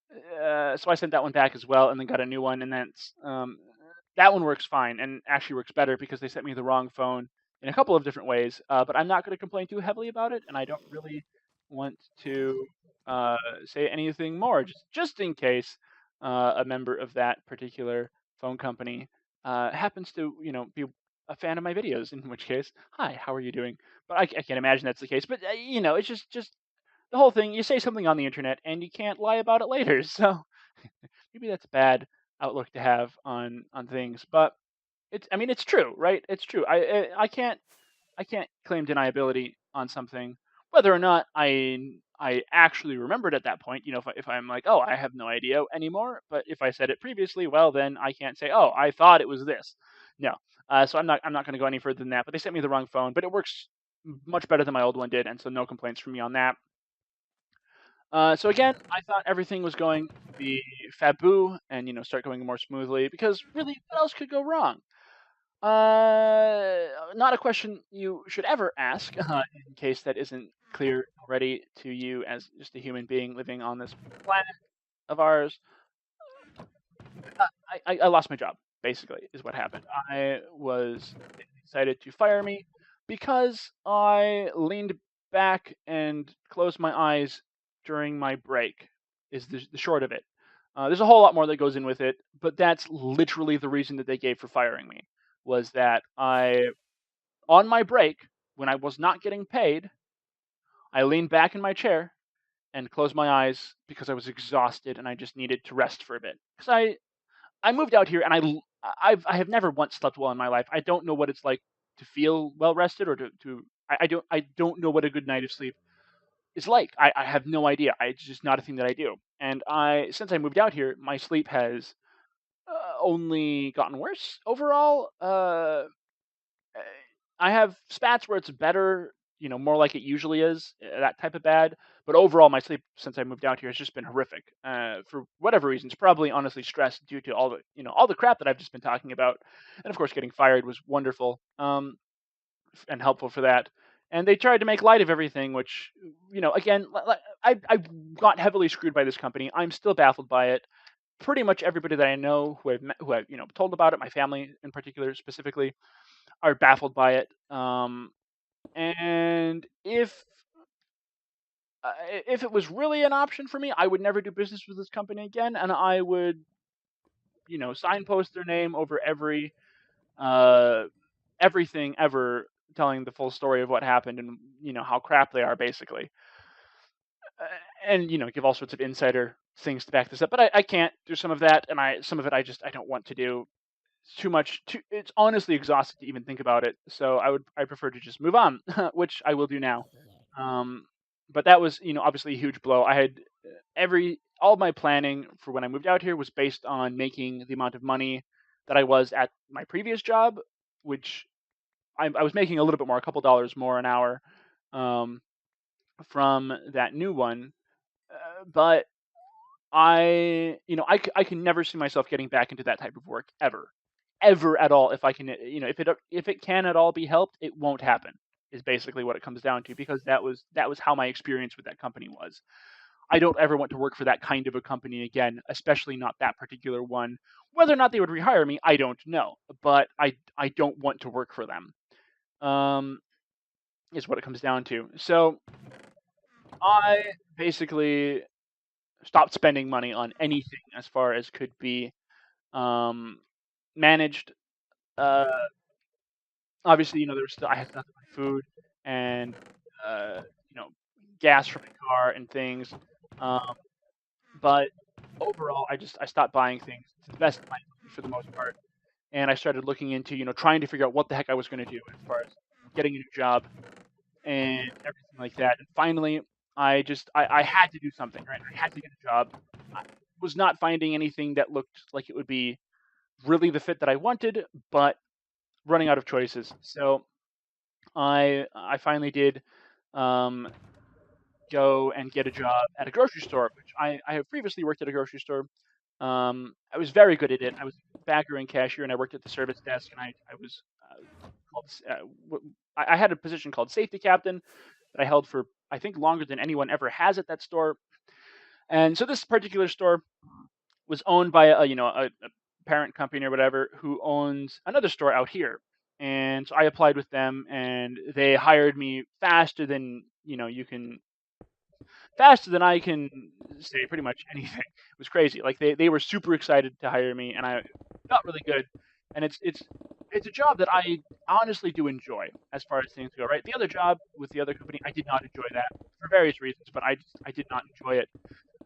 so I sent that one back as well, and then got a new one, and that one works fine, and actually works better because they sent me the wrong phone in a couple of different ways. But I'm not going to complain too heavily about it, and I don't really want to say anything more, just in case a member of that particular phone company happens to be a fan of my videos. In which case, hi, how are you doing? But I can't imagine that's the case. But it's just the whole thing. You say something on the internet, and you can't lie about it later. So maybe that's a bad outlook to have on things. But it's true, right? It's true. I can't claim deniability on something, whether or not I actually remembered at that point. If I'm like, oh, I have no idea anymore. But if I said it previously, well, then I can't say, oh, I thought it was this. No. So I'm not going to go any further than that. But they sent me the wrong phone, but it works much better than my old one did, and so no complaints from me on that. So again, I thought everything was going to be faboo and start going more smoothly because really, what else could go wrong? Not a question you should ever ask, in case that isn't clear already to you as just a human being living on this planet of ours. I lost my job, basically, is what happened. I was decided to fire me because I leaned back and closed my eyes during my break, is the short of it. There's a whole lot more that goes in with it, but that's literally the reason that they gave for firing me, was that on my break, when I was not getting paid, I leaned back in my chair and closed my eyes because I was exhausted and I just needed to rest for a bit. Because I moved out here and I have never once slept well in my life. I don't know what it's like to feel well rested or I don't know what a good night of sleep is like. I have no idea. It's just not a thing that I do. And since I moved out here, my sleep has only gotten worse overall. I have spats where it's better, more like it usually is, that type of bad. But overall, my sleep since I moved out here has just been horrific, for whatever reasons. Probably honestly stress due to all the crap that I've just been talking about, and of course getting fired was wonderful, and helpful for that. And they tried to make light of everything, which again, I got heavily screwed by this company. I'm still baffled by it. Pretty much everybody that I know who I've told about it, my family in particular specifically, are baffled by it. And if it was really an option for me, I would never do business with this company again, and I would signpost their name over uh, everything ever, telling the full story of what happened and how crap they are basically, uh, and give all sorts of insider things to back this up. But I can't do some of that, and some of it I don't want to do. It's too much. It's honestly exhausting to even think about it. So I prefer to just move on, which I will do now. Um, but that was obviously a huge blow. I had all of my planning for when I moved out here was based on making the amount of money that I was at my previous job, which I was making a little bit more, a couple dollars more an hour, um, from that new one. But I can never see myself getting back into that type of work ever at all. If I can, if it can at all be helped, it won't happen. Is basically what it comes down to, because that was how my experience with that company was. I don't ever want to work for that kind of a company again, especially not that particular one. Whether or not they would rehire me, I don't know, but I don't want to work for them. Um, is what it comes down to. So I basically stopped spending money on anything as far as could be um, managed. Uh, Obviously, there's still I had to buy food and uh, you know gas for my car and things. Um, but overall, I stopped buying things to the best of my ability for the most part, and I started looking into trying to figure out what the heck I was going to do as far as getting a new job and everything like that. And finally, I had to do something, right? I had to get a job. I was not finding anything that looked like it would be really the fit that I wanted, but running out of choices. So I finally did um, go and get a job at a grocery store, which I have previously worked at a grocery store. I was very good at it. I was a bagger and cashier, and I worked at the service desk, and I was called, I had a position called safety captain that I held for I think longer than anyone ever has at that store. And so this particular store was owned by a parent company or whatever who owns another store out here. And so I applied with them, and they hired me faster than I can say pretty much anything. It was crazy. Like they were super excited to hire me, and I felt really good. And it's a job that I honestly do enjoy as far as things go. Right, the other job with the other company, I did not enjoy that for various reasons, but I did not enjoy it.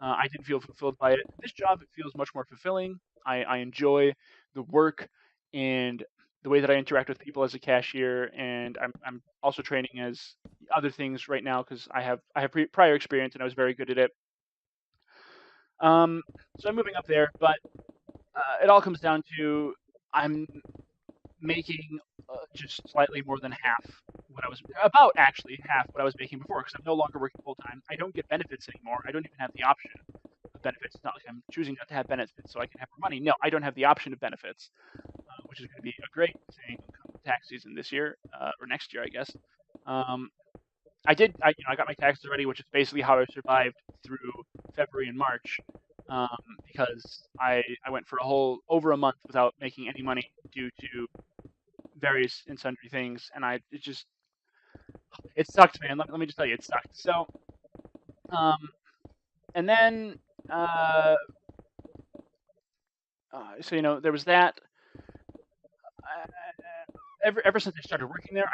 I didn't feel fulfilled by it. This job, it feels much more fulfilling. I enjoy the work and the way that I interact with people as a cashier, and I'm also training as other things right now because I have prior experience and I was very good at it. Um, so I'm moving up there, but it all comes down to I'm making just slightly more than half what I was about actually half what I was making before because I'm no longer working full time. I don't get benefits anymore. I don't even have the option of benefits. It's not like I'm choosing not to have benefits so I can have more money. No, I don't have the option of benefits, which is going to be a great thing come tax season this year or next year, I guess. Um, I got my taxes already, which is basically how I survived through February and March, because I went for a whole over a month without making any money due to various and sundry things, and it sucked, man. Let me just tell you, it sucked. So, um, and then uh, there was that. Uh, ever since I started working there,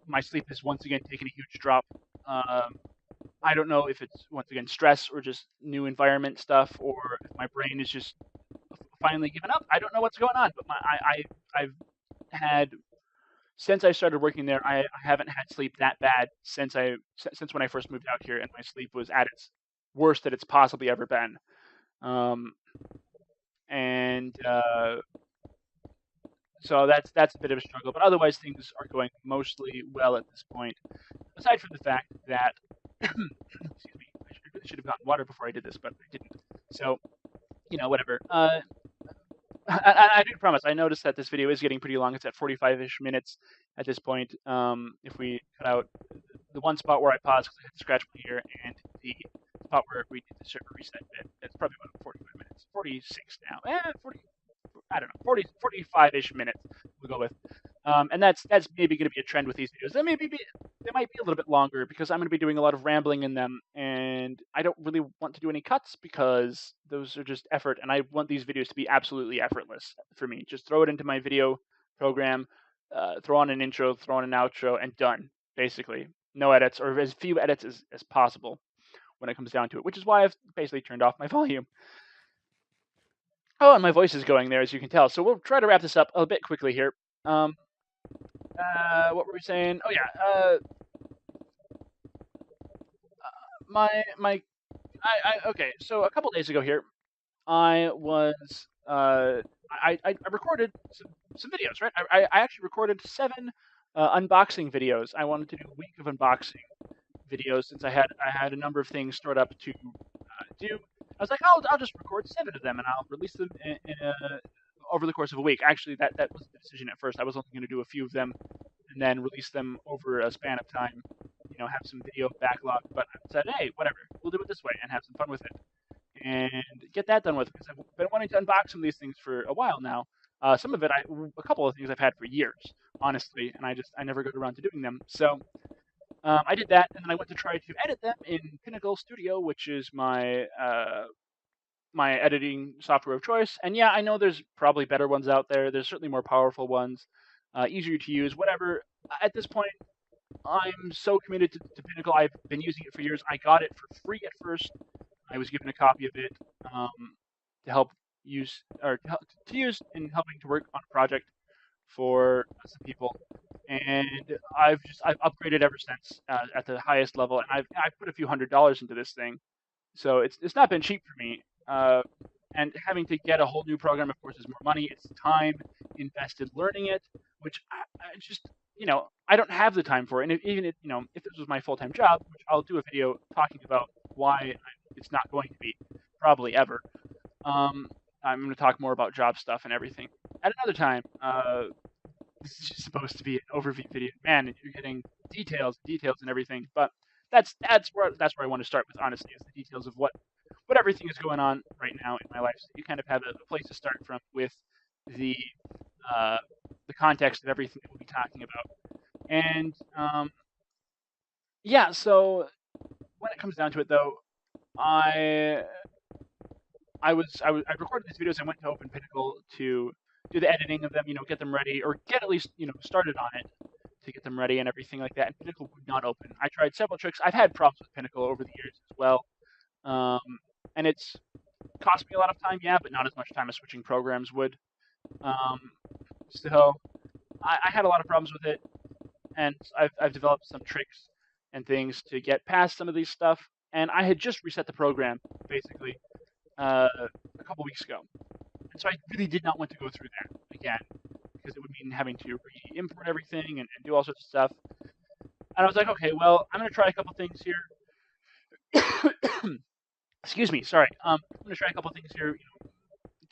my sleep has once again taken a huge drop. Um, I don't know if it's once again stress or just new environment stuff, or if my brain is just finally given up. I don't know what's going on, but I've had since I started working there, I haven't had sleep that bad since when I first moved out here, and my sleep was at its worst that it's possibly ever been. Um, and So that's a bit of a struggle, but otherwise things are going mostly well at this point. aside from the fact that, excuse me, I really should have gotten water before I did this, but I didn't. So, whatever. I do promise. I noticed that this video is getting pretty long. It's at 45-ish minutes at this point. If we cut out the one spot where I paused because I had to scratch my ear, and the spot where we did the server reset bit, it's probably about 45 minutes. 46 now. 40. I don't know. 40, 45-ish minutes. We'll go with. And that's maybe going to be a trend with these videos. They might be a little bit longer because I'm going to be doing a lot of rambling in them, and I don't really want to do any cuts because those are just effort, and I want these videos to be absolutely effortless for me. Just throw it into my video program, throw on an intro, throw on an outro, and done. Basically, no edits or as few edits as possible when it comes down to it, which is why I've basically turned off my volume. Oh, and my voice is going there, as you can tell. So we'll try to wrap this up a bit quickly here. What were we saying? Oh yeah. Okay. So a couple days ago here, I was I recorded some videos, right? I actually recorded 7 unboxing videos. I wanted to do a week of unboxing videos since I had a number of things stored up to do. I was like, I'll just record 7 of them and I'll release them over the course of a week. Actually, that was the decision at first. I was only going to do a few of them and then release them over a span of time. Have some video backlog. But I said, hey, whatever, we'll do it this way and have some fun with it and get that done with because I've been wanting to unbox some of these things for a while now. Some of it, a couple of things I've had for years, honestly, and I never got around to doing them. So I did that, and then I went to try to edit them in Pinnacle Studio, which is my my editing software of choice. And yeah, I know there's probably better ones out there. There's certainly more powerful ones, easier to use. Whatever. At this point, I'm so committed to Pinnacle. I've been using it for years. I got it for free at first. I was given a copy of it to help use or to use in helping to work on a project for some people, and I've upgraded ever since at the highest level, and I've put a few $100s into this thing, so it's not been cheap for me. And having to get a whole new program, of course, is more money. It's time invested learning it, which I just I don't have the time for it. And even if this was my full-time job, which I'll do a video talking about why it's not going to be probably ever. I'm going to talk more about job stuff and everything at another time. This is just supposed to be an overview video, man. And you're getting details and everything. But that's where I want to start with, honestly, is the details of what everything is going on right now in my life. So you kind of have a place to start from with the context of everything that we'll be talking about. And yeah, so when it comes down to it, though, I recorded these videos. I went to Open Pinnacle to do the editing of them, get them ready, or get at least started on it to get them ready and everything like that. And Pinnacle would not open. I tried several tricks. I've had problems with Pinnacle over the years as well, and it's cost me a lot of time, yeah, but not as much time as switching programs would. So I had a lot of problems with it, and I've developed some tricks and things to get past some of these stuff. And I had just reset the program basically a couple weeks ago, and so I really did not want to go through that again because it would mean having to re-import everything and do all sorts of stuff. And I was like, okay, well, I'm going to try a couple things here. Excuse me, sorry. I'm going to try a couple things here.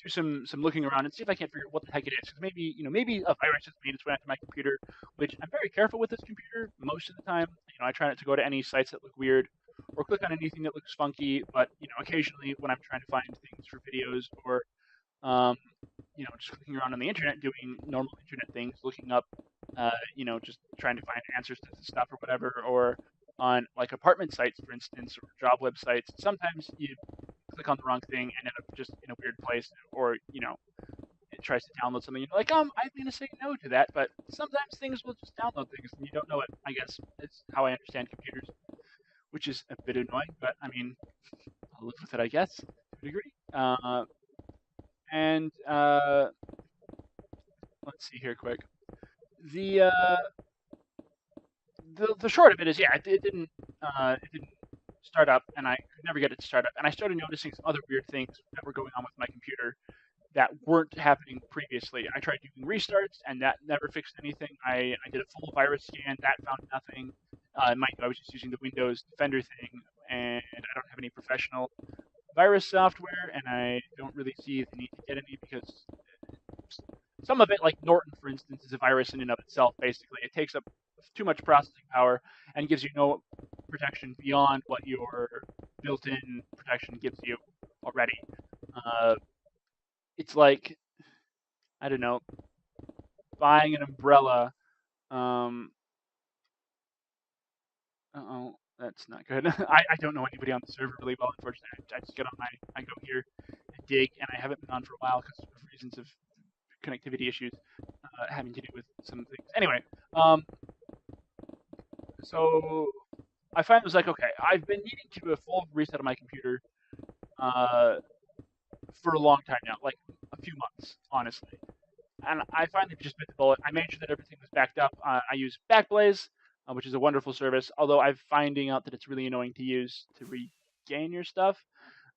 Do some looking around and see if I can't figure out what the heck it is. Because maybe a virus has made its way onto my computer, which I'm very careful with this computer most of the time. I try not to go to any sites that look weird or click on anything that looks funky. But occasionally when I'm trying to find things for videos or just clicking around on the internet, doing normal internet things, looking up, just trying to find answers to stuff or whatever, or on like apartment sites, for instance, or job websites. Sometimes you click on the wrong thing and end up just in a weird place, or it tries to download something. You're like, I'm going to say no to that, but sometimes things will just download things and you don't know it. I guess it's how I understand computers, which is a bit annoying, but I mean, I'll live with it, I guess, to a degree. And let's see here, quick. The short of it is, yeah, it didn't start up, and I could never get it to start up. And I started noticing some other weird things that were going on with my computer that weren't happening previously. I tried doing restarts, and that never fixed anything. I did a full virus scan, that found nothing. Mind you, I was just using the Windows Defender thing, and I don't have any professional virus software, and I don't really see the need to get any because some of it, like Norton, for instance, is a virus in and of itself. Basically, it takes up too much processing power and gives you no protection beyond what your built-in protection gives you already. Uh, it's like, I don't know, buying an umbrella. Um, oh, that's not good. I don't know anybody on the server really well, unfortunately. I just get on I go here, I dig, and I haven't been on for a while because of reasons of connectivity issues having to do with some things. Anyway, um, so I finally was like, okay, I've been needing to do a full reset of my computer uh, for a long time now, like a few months, honestly. And I finally just bit the bullet. I made sure that everything was backed up. I use Backblaze, which is a wonderful service, although I'm finding out that it's really annoying to use to regain your stuff.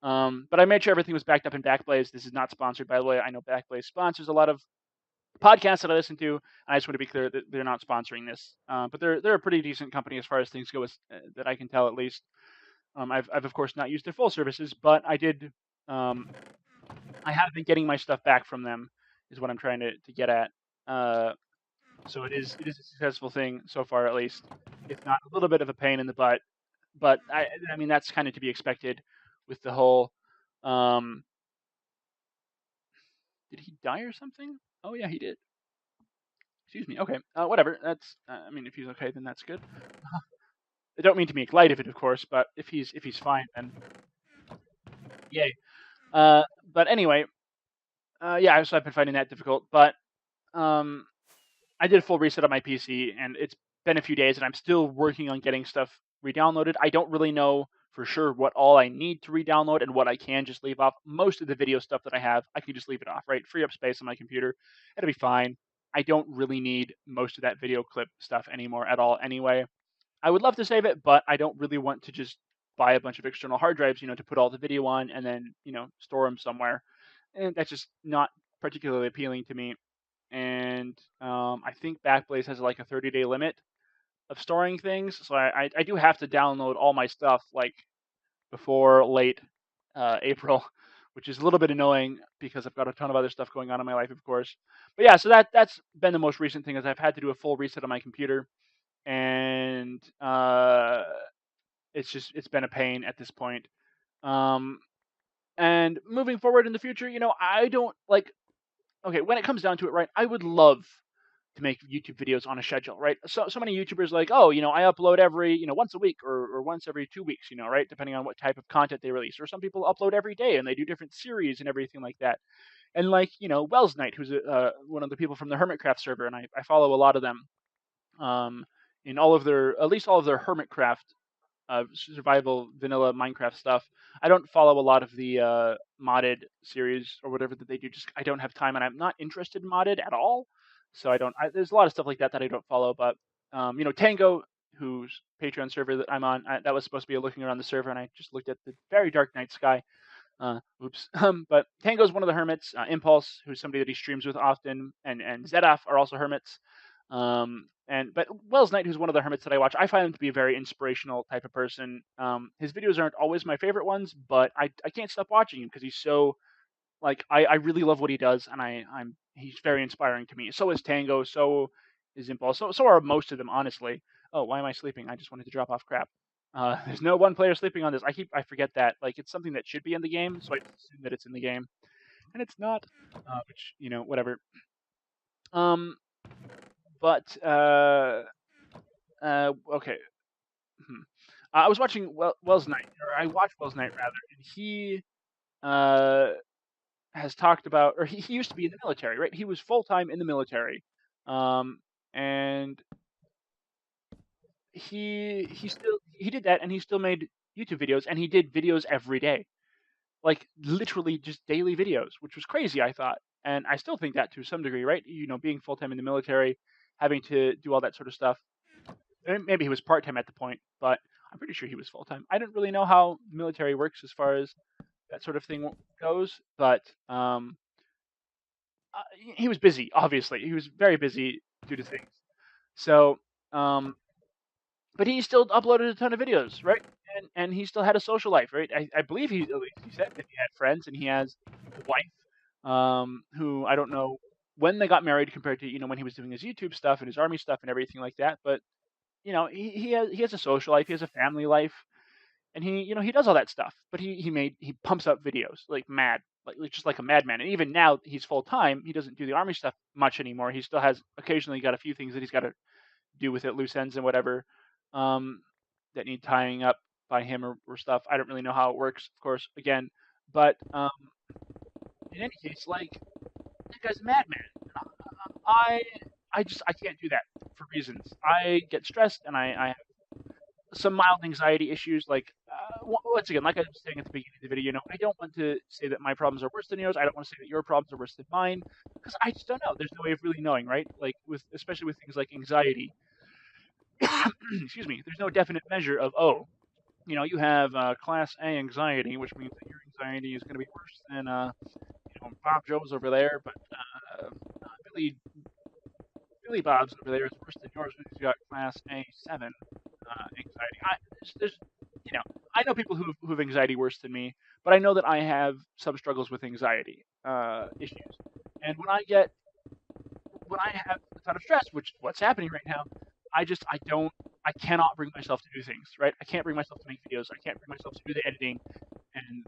But I made sure everything was backed up in Backblaze. This is not sponsored, by the way. I know Backblaze sponsors a lot of podcasts that I listen to. I just want to be clear that they're not sponsoring this, but they're a pretty decent company as far as things go, that I can tell at least. I've of course not used their full services, but I did. Um, I have been getting my stuff back from them, is what I'm trying to get at. Uh, so it is a successful thing so far, at least, if not a little bit of a pain in the butt. But I mean that's kind of to be expected with the whole. Um, did he die or something? Oh yeah, he did. Excuse me. Okay. Whatever. That's. I mean, if he's okay, then that's good. I don't mean to make light of it, of course, but if he's fine, then yay. Uh, but anyway, yeah. So I've been finding that difficult, but um, I did a full reset of my PC, and it's been a few days, and I'm still working on getting stuff re-downloaded. I don't really know for sure what all I need to re-download and what I can just leave off. Most of the video stuff that I have, I can just leave it off, right? Free up space on my computer. It'll be fine. I don't really need most of that video clip stuff anymore at all anyway. I would love to save it, but I don't really want to just buy a bunch of external hard drives, to put all the video on and then, store them somewhere. And that's just not particularly appealing to me. And I think Backblaze has like a 30-day limit of storing things, so I do have to download all my stuff like before late April, which is a little bit annoying because I've got a ton of other stuff going on in my life, of course. But yeah, so that's been the most recent thing is I've had to do a full reset of my computer, and it's been a pain at this point. Um, and moving forward in the future, I don't like. Okay, when it comes down to it, right? I would love to make YouTube videos on a schedule, right? So many YouTubers like, oh, I upload every, once a week or once every 2 weeks, right? Depending on what type of content they release. Or some people upload every day and they do different series and everything like that. And like, Wells Knight, who's one of the people from the Hermitcraft server, and I follow a lot of them in all of their, at least all of their Hermitcraft survival vanilla Minecraft stuff. I don't follow a lot of the modded series or whatever that they do. Just I don't have time, and I'm not interested in modded at all. So I don't. There's a lot of stuff like that I don't follow. But Tango, whose Patreon server that I'm on, that was supposed to be looking around the server, and I just looked at the very dark night sky. Oops. But Tango's one of the hermits. Impulse, who's somebody that he streams with often, and Zedaf are also hermits. But Wells Knight, who's one of the hermits that I watch, I find him to be a very inspirational type of person. His videos aren't always my favorite ones, but I can't stop watching him because he's so like I really love what he does, and he's very inspiring to me. So is Tango, so is Impulse, so are most of them, honestly. Oh, why am I sleeping? I just wanted to drop off crap. There's no one player sleeping on this. I forget that like it's something that should be in the game, so I assume that it's in the game, and it's not. Which whatever. Um, but okay. Hmm. I was watching Wells Knight, or I watched Wells Knight rather, and he uh, has talked about, or he used to be in the military, right? He was full time in the military, um, and he did that, and he still made YouTube videos, and he did videos every day, like literally just daily videos, which was crazy, I thought, and I still think that to some degree, right? Being full time in the military, having to do all that sort of stuff. Maybe he was part time at the point, but I'm pretty sure he was full time. I don't really know how military works as far as that sort of thing goes, but he was busy. Obviously, he was very busy due to things. So, um, but he still uploaded a ton of videos, right? And he still had a social life, right? I believe he, at least he said that he had friends and he has a wife, who I don't know when they got married compared to when he was doing his YouTube stuff and his army stuff and everything like that. But he has a social life, he has a family life, and he does all that stuff. But he pumps out videos like mad, like just like a madman. And even now he's full time. He doesn't do the army stuff much anymore. He still has occasionally got a few things that he's got to do with it, loose ends and whatever, um, that need tying up by him or stuff. I don't really know how it works, of course, again. But in any case, like that guy's a madman. I I can't do that for reasons. I get stressed and I have some mild anxiety issues. Like once again, like I was saying at the beginning of the video, I don't want to say that my problems are worse than yours. I don't want to say that your problems are worse than mine because I just don't know. There's no way of really knowing, right? Like especially with things like anxiety. Excuse me. There's no definite measure of you have class A anxiety, which means that your anxiety is going to be worse than Bob Joe's over there, but Billy Billy Bob's over there is worse than yours because you got class A7 anxiety. There's I know people who have anxiety worse than me, but I know that I have some struggles with anxiety issues, and when I have a ton of stress, which is what's happening right now, I cannot bring myself to do things, right? I can't bring myself to make videos. I can't bring myself to do the editing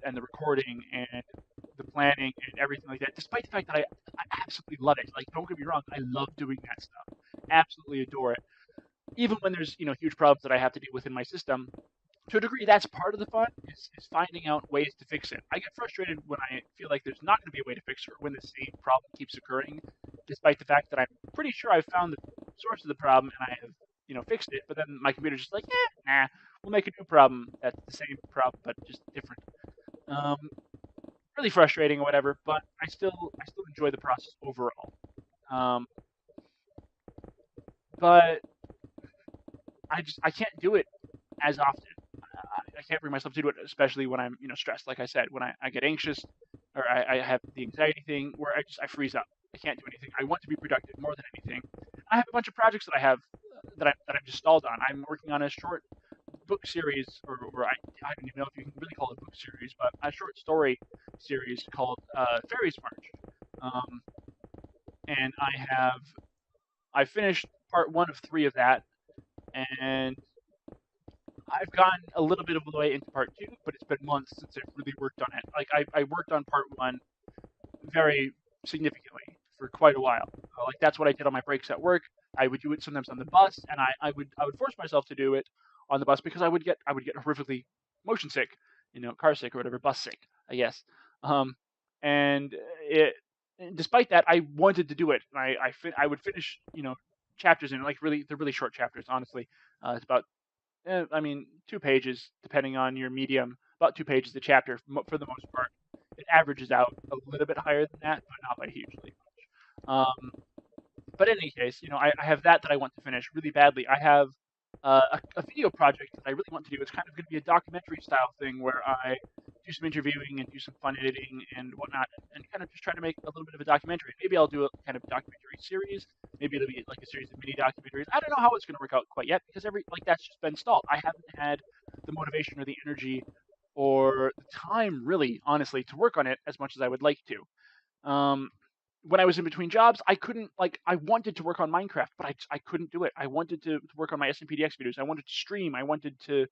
and the recording and the planning and everything like that, despite the fact that I absolutely love it. Like, don't get me wrong, I love doing that stuff. Absolutely adore it. Even when there's, huge problems that I have to deal with in my system, to a degree, that's part of the fun, is finding out ways to fix it. I get frustrated when I feel like there's not going to be a way to fix it, or when the same problem keeps occurring, despite the fact that I'm pretty sure I've found the source of the problem and I have, fixed it. But then my computer's just like, nah, we'll make a new problem that's the same problem but just different. Um, Really frustrating or whatever, but I still enjoy the process overall. Um, but I can't do it as often. I can't bring myself to do it, especially when I'm stressed. Like I said, when I get anxious or I have the anxiety thing where I freeze up. I can't do anything. I want to be productive more than anything. I have a bunch of projects that I have that I've just stalled on. I'm working on a short book series, or I don't even know if you can really call it a book series, but a short story series called Fairies March. Um, and I finished part one of three of that, and I've gotten a little bit of the way into part two, but it's been months since I've really worked on it. Like I worked on part one very significantly for quite a while. Like that's what I did on my breaks at work. I would do it sometimes on the bus, and I would force myself to do it on the bus because I would get horrifically motion sick, car sick or whatever, bus sick, I guess. Um, and it, despite that, I wanted to do it. I would finish chapters in like they're really short chapters. Honestly, it's about 2 pages depending on your medium. About 2 pages a chapter for the most part. It averages out a little bit higher than that, but not by hugely much. But in any case, I have that I want to finish really badly. I have a video project that I really want to do. It's kind of going to be a documentary style thing where I do some interviewing and do some fun editing and whatnot, and kind of just try to make a little bit of a documentary. Maybe I'll do a kind of documentary series. Maybe it'll be like a series of mini documentaries. I don't know how it's going to work out quite yet because that's just been stalled. I haven't had the motivation or the energy or the time, really, honestly, to work on it as much as I would like to. When I was in between jobs, I couldn't I wanted to work on Minecraft, but I couldn't do it. I wanted to work on my SMPDX videos. I wanted to stream. I wanted to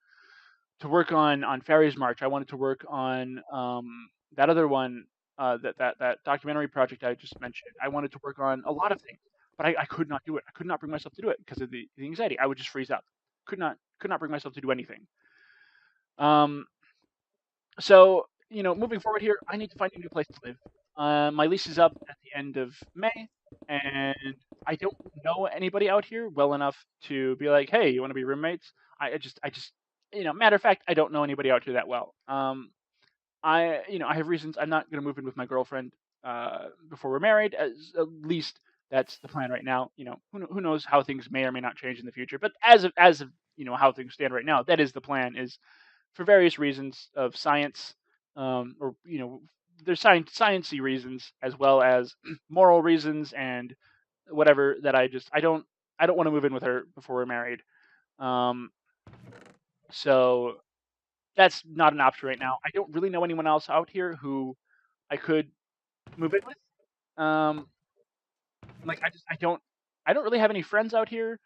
work on Fairies March. I wanted to work on that other one, that documentary project I just mentioned. I wanted to work on a lot of things, but I could not do it. I could not bring myself to do it because of the anxiety. I would just freeze up. Could not bring myself to do anything. Um, so, moving forward here, I need to find a new place to live. My lease is up at the end of May, and I don't know anybody out here well enough to be like, "Hey, you want to be roommates?" Matter of fact, I don't know anybody out here that well. I have reasons. I'm not going to move in with my girlfriend before we're married. At least that's the plan right now. Who knows how things may or may not change in the future. But as of how things stand right now, that is the plan. Is for various reasons of science, or there's sciencey reasons as well as moral reasons and whatever that I don't want to move in with her before we're married. Um, So that's not an option right now. I don't really know anyone else out here who I could move in with. Like I don't really have any friends out here.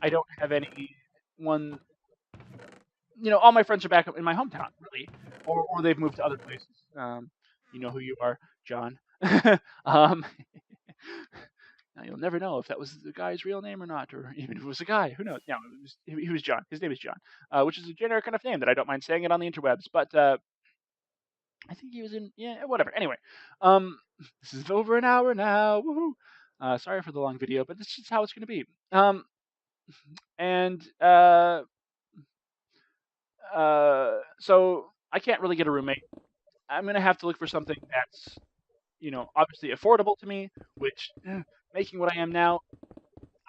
I don't have anyone. All my friends are back in my hometown, really, or they've moved to other places. You know who you are, John. um, Now you'll never know if that was the guy's real name or not, or even if it was a guy. Who knows? No, he was John. His name is John, which is a generic enough name that I don't mind saying it on the interwebs. But I think he was in. Yeah, whatever. Anyway, um, this is over an hour now. Woohoo! Sorry for the long video, but this is how it's going to be. And so I can't really get a roommate. I'm going to have to look for something that's obviously affordable to me, which making what I am now,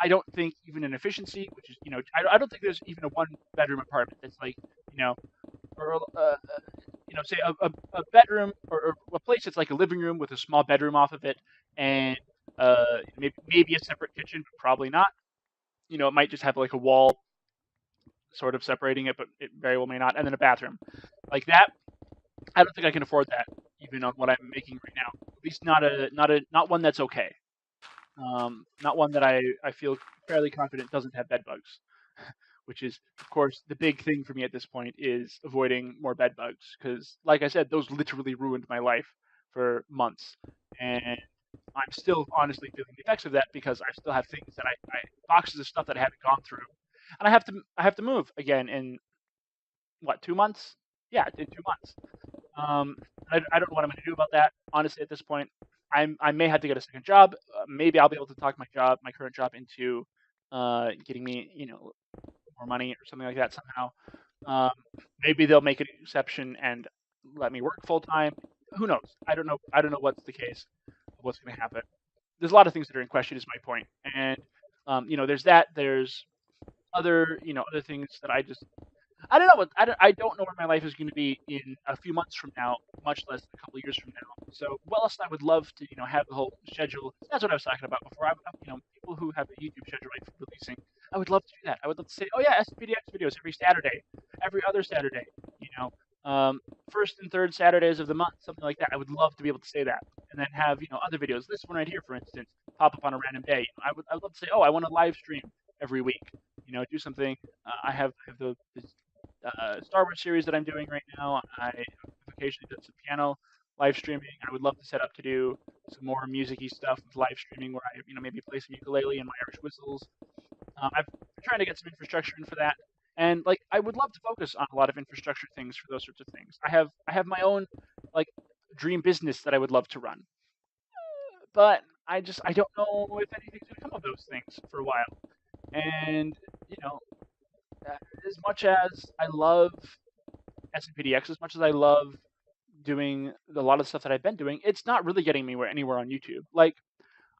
I don't think even in efficiency, which is, I don't think there's even a 1-bedroom apartment that's like, or, say a bedroom or a place that's like a living room with a small bedroom off of it, and maybe a separate kitchen, but probably not. It might just have like a wall sort of separating it, but it very well may not, and then a bathroom like that. I don't think I can afford that, even on what I'm making right now. At least not one that's okay. Not one that I feel fairly confident doesn't have bed bugs, which is, of course, the big thing for me at this point is avoiding more bed bugs. Because, like I said, those literally ruined my life for months. And I'm still honestly feeling the effects of that because I still have things that boxes of stuff that I haven't gone through. And I have to move again in, what, 2 months? Yeah, in 2 months. I don't know what I'm going to do about that. Honestly, at this point, I may have to get a second job. Maybe I'll be able to talk my current job into getting me, more money or something like that somehow. Um, Maybe they'll make an exception and let me work full time. Who knows? I don't know. I don't know what's the case. What's going to happen? There's a lot of things that are in question. Is my point. And there's that. There's other things that I don't know I don't know where my life is going to be in a few months from now, much less a couple of years from now. So, whilst I would love to, have the whole schedule. That's what I was talking about before. People who have a YouTube schedule right for releasing, I would love to do that. I would love to say, oh yeah, SMPDX videos every Saturday, every other Saturday. You know, first and third Saturdays of the month, something like that. I would love to be able to say that, and then have other videos. This one right here, for instance, pop up on a random day. I would love to say, oh, I want to live stream every week. Do something. I have the Star Wars series that I'm doing right now. I have occasionally done some piano live streaming. I would love to set up to do some more music-y stuff with live streaming where I, maybe play some ukulele and my Irish whistles. I've been trying to get some infrastructure in for that. And like, I would love to focus on a lot of infrastructure things for those sorts of things. I have my own like dream business that I would love to run, but I don't know if anything's gonna come of those things for a while. And you know, as much as I love SMPDX, as much as I love doing a lot of stuff that I've been doing, it's not really getting me anywhere on YouTube. Like,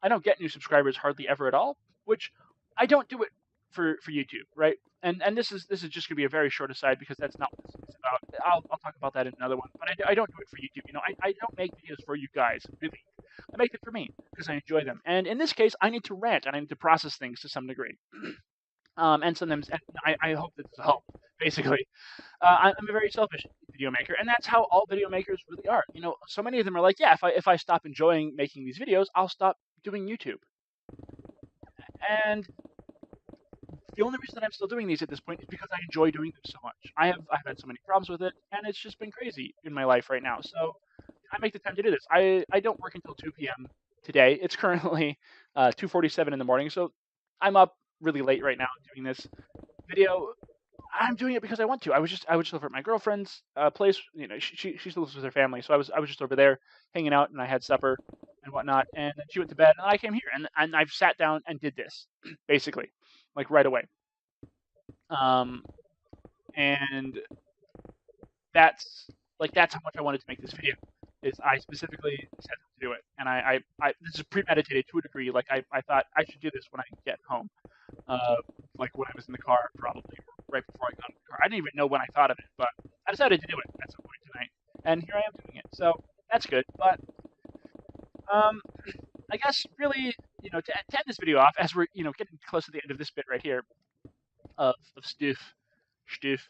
I don't get new subscribers hardly ever at all, which I don't do it for YouTube, right? And this is just gonna be a very short aside because that's not what this is about. I'll talk about that in another one. But I don't do it for YouTube. I don't make videos for you guys, really. I make it for me because I enjoy them. And in this case, I need to rant and I need to process things to some degree. And sometimes I hope that this helps. Basically, I'm a very selfish video maker, and that's how all video makers really are. So many of them are like, yeah, if I stop enjoying making these videos, I'll stop doing YouTube. And the only reason that I'm still doing these at this point is because I enjoy doing them so much. I've had so many problems with it, and it's just been crazy in my life right now. So I make the time to do this. I don't work until 2 p.m. today. It's currently 2:47 in the morning, so I'm up really late right now doing this video. I'm doing it because I want to. I was just over at my girlfriend's place. She still lives with her family, so I was just over there hanging out, and I had supper and whatnot. And then she went to bed, and I came here, and I've sat down and did this basically, like right away. And that's how much I wanted to make this video. Is I specifically set out to do it, and I this is premeditated to a degree. Like I thought I should do this when I get home, like when I was in the car, probably right before I got in the car. I didn't even know when I thought of it, but I decided to do it at some point tonight, and here I am doing it. So that's good. But I guess really, to end this video off, as we're getting close to the end of this bit right here of stuff stuff.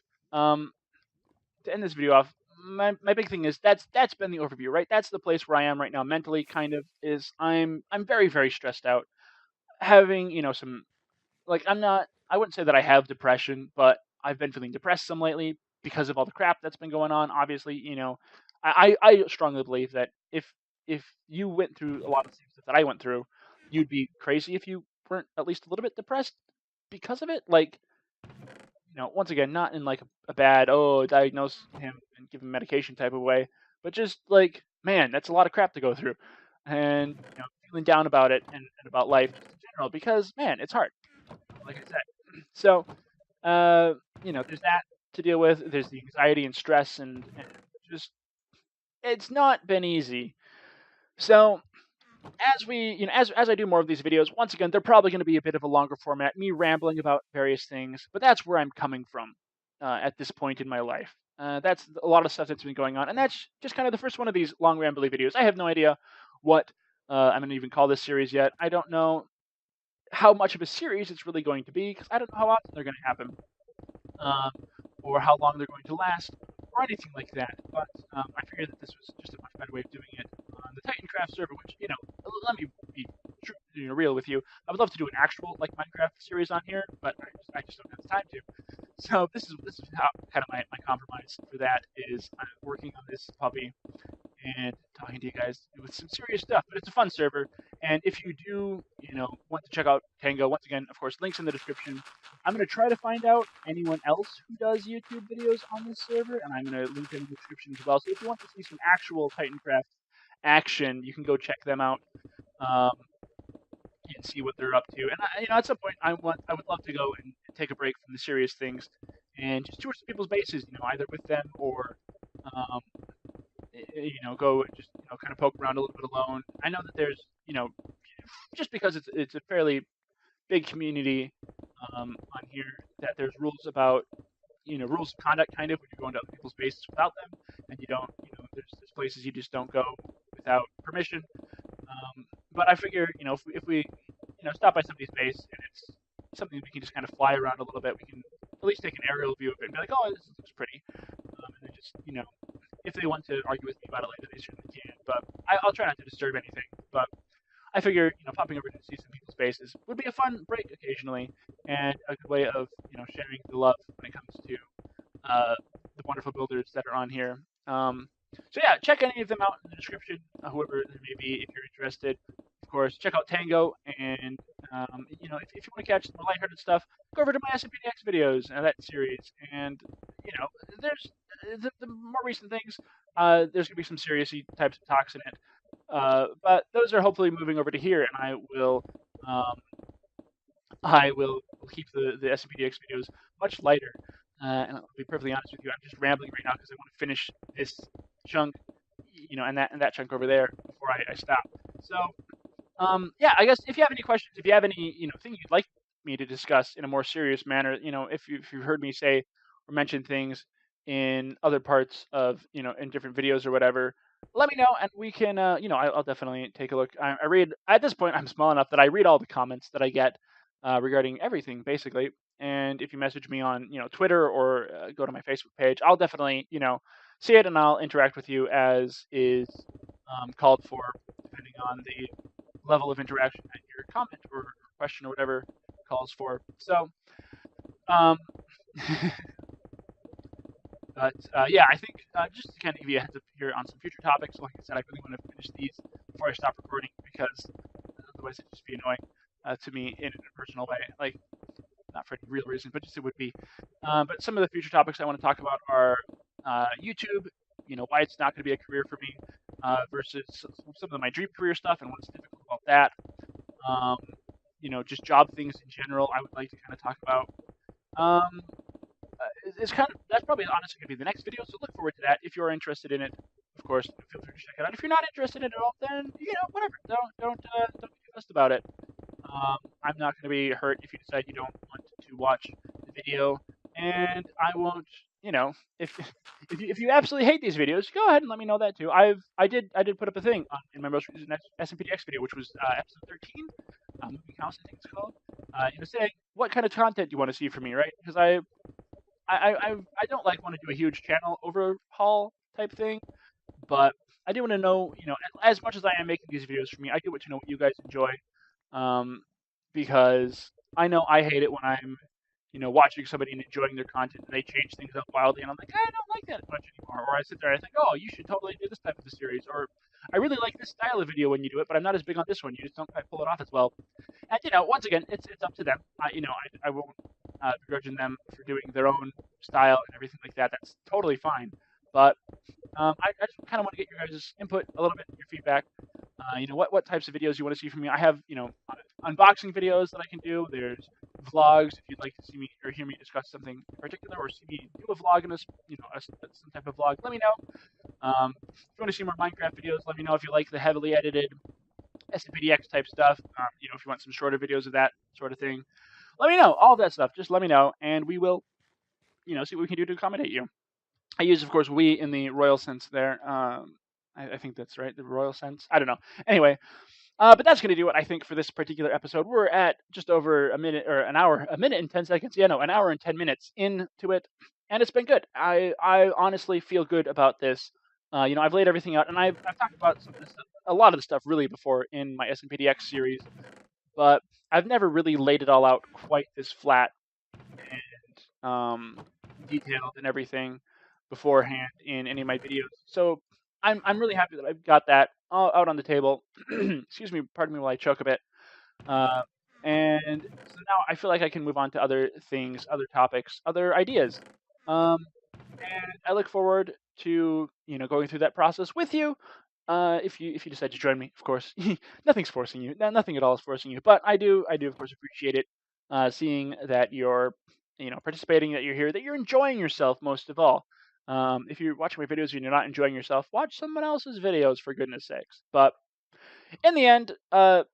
To end this video off, my big thing is that's been the overview, right? That's the place where I am right now mentally. Kind of is I'm very very stressed out, having some I'm not. I wouldn't say that I have depression, but I've been feeling depressed some lately because of all the crap that's been going on. Obviously, I strongly believe that if you went through a lot of things that I went through, you'd be crazy if you weren't at least a little bit depressed because of it. Once again, not in like a bad diagnose him and give him medication type of way, but just like, man, that's a lot of crap to go through, and feeling down about it and about life in general because man, it's hard. Like I said, so there's that to deal with. There's the anxiety and stress, and just it's not been easy. So as we, as I do more of these videos, once again, they're probably going to be a bit of a longer format, me rambling about various things, but that's where I'm coming from at this point in my life. That's a lot of stuff that's been going on, and that's just kind of the first one of these long rambly videos. I have no idea what I'm going to even call this series yet. I don't know how much of a series it's really going to be because I don't know how often they're going to happen, um, or how long they're going to last, or anything like that. But I figured that this was just a much better way of doing it on the Titancraft server, which, let me be true, real with you. I would love to do an actual Minecraft series on here, but I just don't have the time to. So this is how kind of my compromise for that is I'm working on this puppy and talking to you guys with some serious stuff. But it's a fun server, and if you do, want to check out Tango, once again, of course, links in the description. I'm going to try to find out anyone else who does YouTube videos on this server, and I'm going to link in the description as well. So if you want to see some actual Titancraft action, you can go check them out and see what they're up to. And at some point, I would love to go and take a break from the serious things and just tour some people's bases, either with them or um, go and just kind of poke around a little bit alone. I know that there's just because it's a fairly big community on here, that there's rules about rules of conduct kind of when you're going to other people's bases without them, and you don't there's places you just don't go without permission. But I figure if we stop by somebody's base and it's something we can just kind of fly around a little bit, we can at least take an aerial view of it and be like, oh, this looks pretty, and then just if they want to argue with me about it later, they certainly can. But I'll try not to disturb anything. But I figure, popping over to see some people's faces would be a fun break occasionally, and a good way of, sharing the love when it comes to the wonderful builders that are on here. So yeah, check any of them out in the description, whoever there may be, if you're interested. Of course, check out Tango, and if you want to catch some more lighthearted stuff, go over to my SMPDX videos and that series. And there's the more recent things. There's gonna be some serious types of talks in it. But those are hopefully moving over to here, and I will keep the SMPDX videos much lighter. And I'll be perfectly honest with you, I'm just rambling right now because I want to finish this chunk, and that chunk over there before I stop. So, yeah, I guess if you have any questions, if you have any, thing you'd like me to discuss in a more serious manner, if you've heard me say or mention things in other parts of, in different videos or whatever, let me know, and we can, I'll definitely take a look. I read, at this point, I'm small enough that I read all the comments that I get regarding everything, basically. And if you message me on, Twitter or go to my Facebook page, I'll definitely, see it, and I'll interact with you as is called for, depending on the level of interaction that your comment or question or whatever calls for. So, um, but yeah, I think just to kind of give you a heads up here on some future topics, like I said, I really want to finish these before I stop recording because otherwise it'd just be annoying to me in a personal way. Like, not for any real reason, but just it would be. But some of the future topics I want to talk about are YouTube, why it's not going to be a career for me, versus some of my dream career stuff and what's difficult about that. Just job things in general, I would like to kind of talk about. That's probably honestly going to be the next video, so look forward to that. If you're interested in it, of course, feel free to check it out. If you're not interested in it at all, then whatever. Don't be too fussed about it. I'm not going to be hurt if you decide you don't want to watch the video, and I won't. If you absolutely hate these videos, go ahead and let me know that too. I did put up a thing in my most recent SMPDX video, which was episode 13, Moving House, I think it's called. Saying what kind of content you want to see from me, right? Because I don't like want to do a huge channel overhaul type thing, but I do want to know, as much as I am making these videos for me, I do want to know what you guys enjoy, um, because I know I hate it when I'm, watching somebody and enjoying their content and they change things up wildly, and I'm like, I don't like that much anymore. Or I sit there and I think, oh, you should totally do this type of a series, or I really like this style of video when you do it, but I'm not as big on this one. You just don't quite pull it off as well. And once again, it's up to them. I won't begrudge them for doing their own style and everything like that. That's totally fine. But I just kind of want to get your guys' input a little bit, your feedback. What types of videos you want to see from me. I have, unboxing videos that I can do. There's vlogs if you'd like to see me or hear me discuss something in particular, or see me do a vlog in some type of vlog. Let me know. If you want to see more Minecraft videos, let me know. If you like the heavily edited SMPDX type stuff, if you want some shorter videos of that sort of thing, let me know. All of that stuff, just let me know, and we will, see what we can do to accommodate you. I use, of course, we in the royal sense there. I think that's right, the royal sense. I don't know. Anyway, but that's going to do it, I think, for this particular episode. We're at just over a minute or an hour, a minute and 10 seconds. Yeah, no, an hour and 10 minutes into it, and it's been good. I honestly feel good about this. I've laid everything out, and I've talked about some of this, a lot of the stuff really before in my SMPDX series, but I've never really laid it all out quite this flat and detailed and everything beforehand in any of my videos. So I'm really happy that I've got that all out on the table. Excuse me, pardon me while I choke a bit. Uh, and so now I feel like I can move on to other things, other topics, other ideas. Um, and I look forward to going through that process with you. If you decide to join me, of course, nothing's forcing you. Nothing at all is forcing you. But I do of course appreciate it, seeing that you're participating, that you're here, that you're enjoying yourself most of all. If you're watching my videos and you're not enjoying yourself, watch someone else's videos for goodness sakes. But in the end, I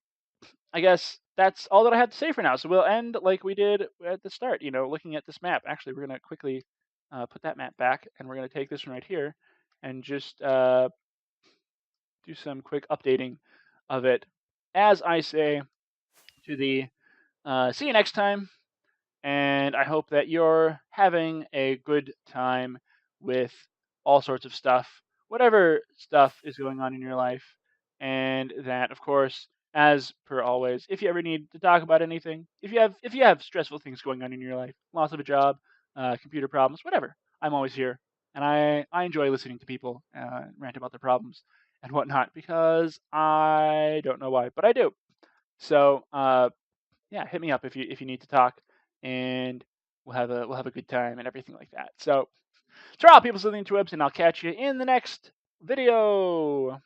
guess that's all that I had to say for now. So we'll end like we did at the start, looking at this map. Actually, we're going to quickly put that map back, and we're going to take this one right here and just do some quick updating of it. As I say to the see you next time, and I hope that you're having a good time with all sorts of stuff, whatever stuff is going on in your life. And that, of course, as per always, if you ever need to talk about anything, if you have stressful things going on in your life, loss of a job, computer problems, whatever, I'm always here. And I enjoy listening to people rant about their problems and whatnot, because I don't know why, but I do. So yeah, hit me up if you need to talk, and we'll have a good time and everything like that. So, to all people listening to Webs, and I'll catch you in the next video.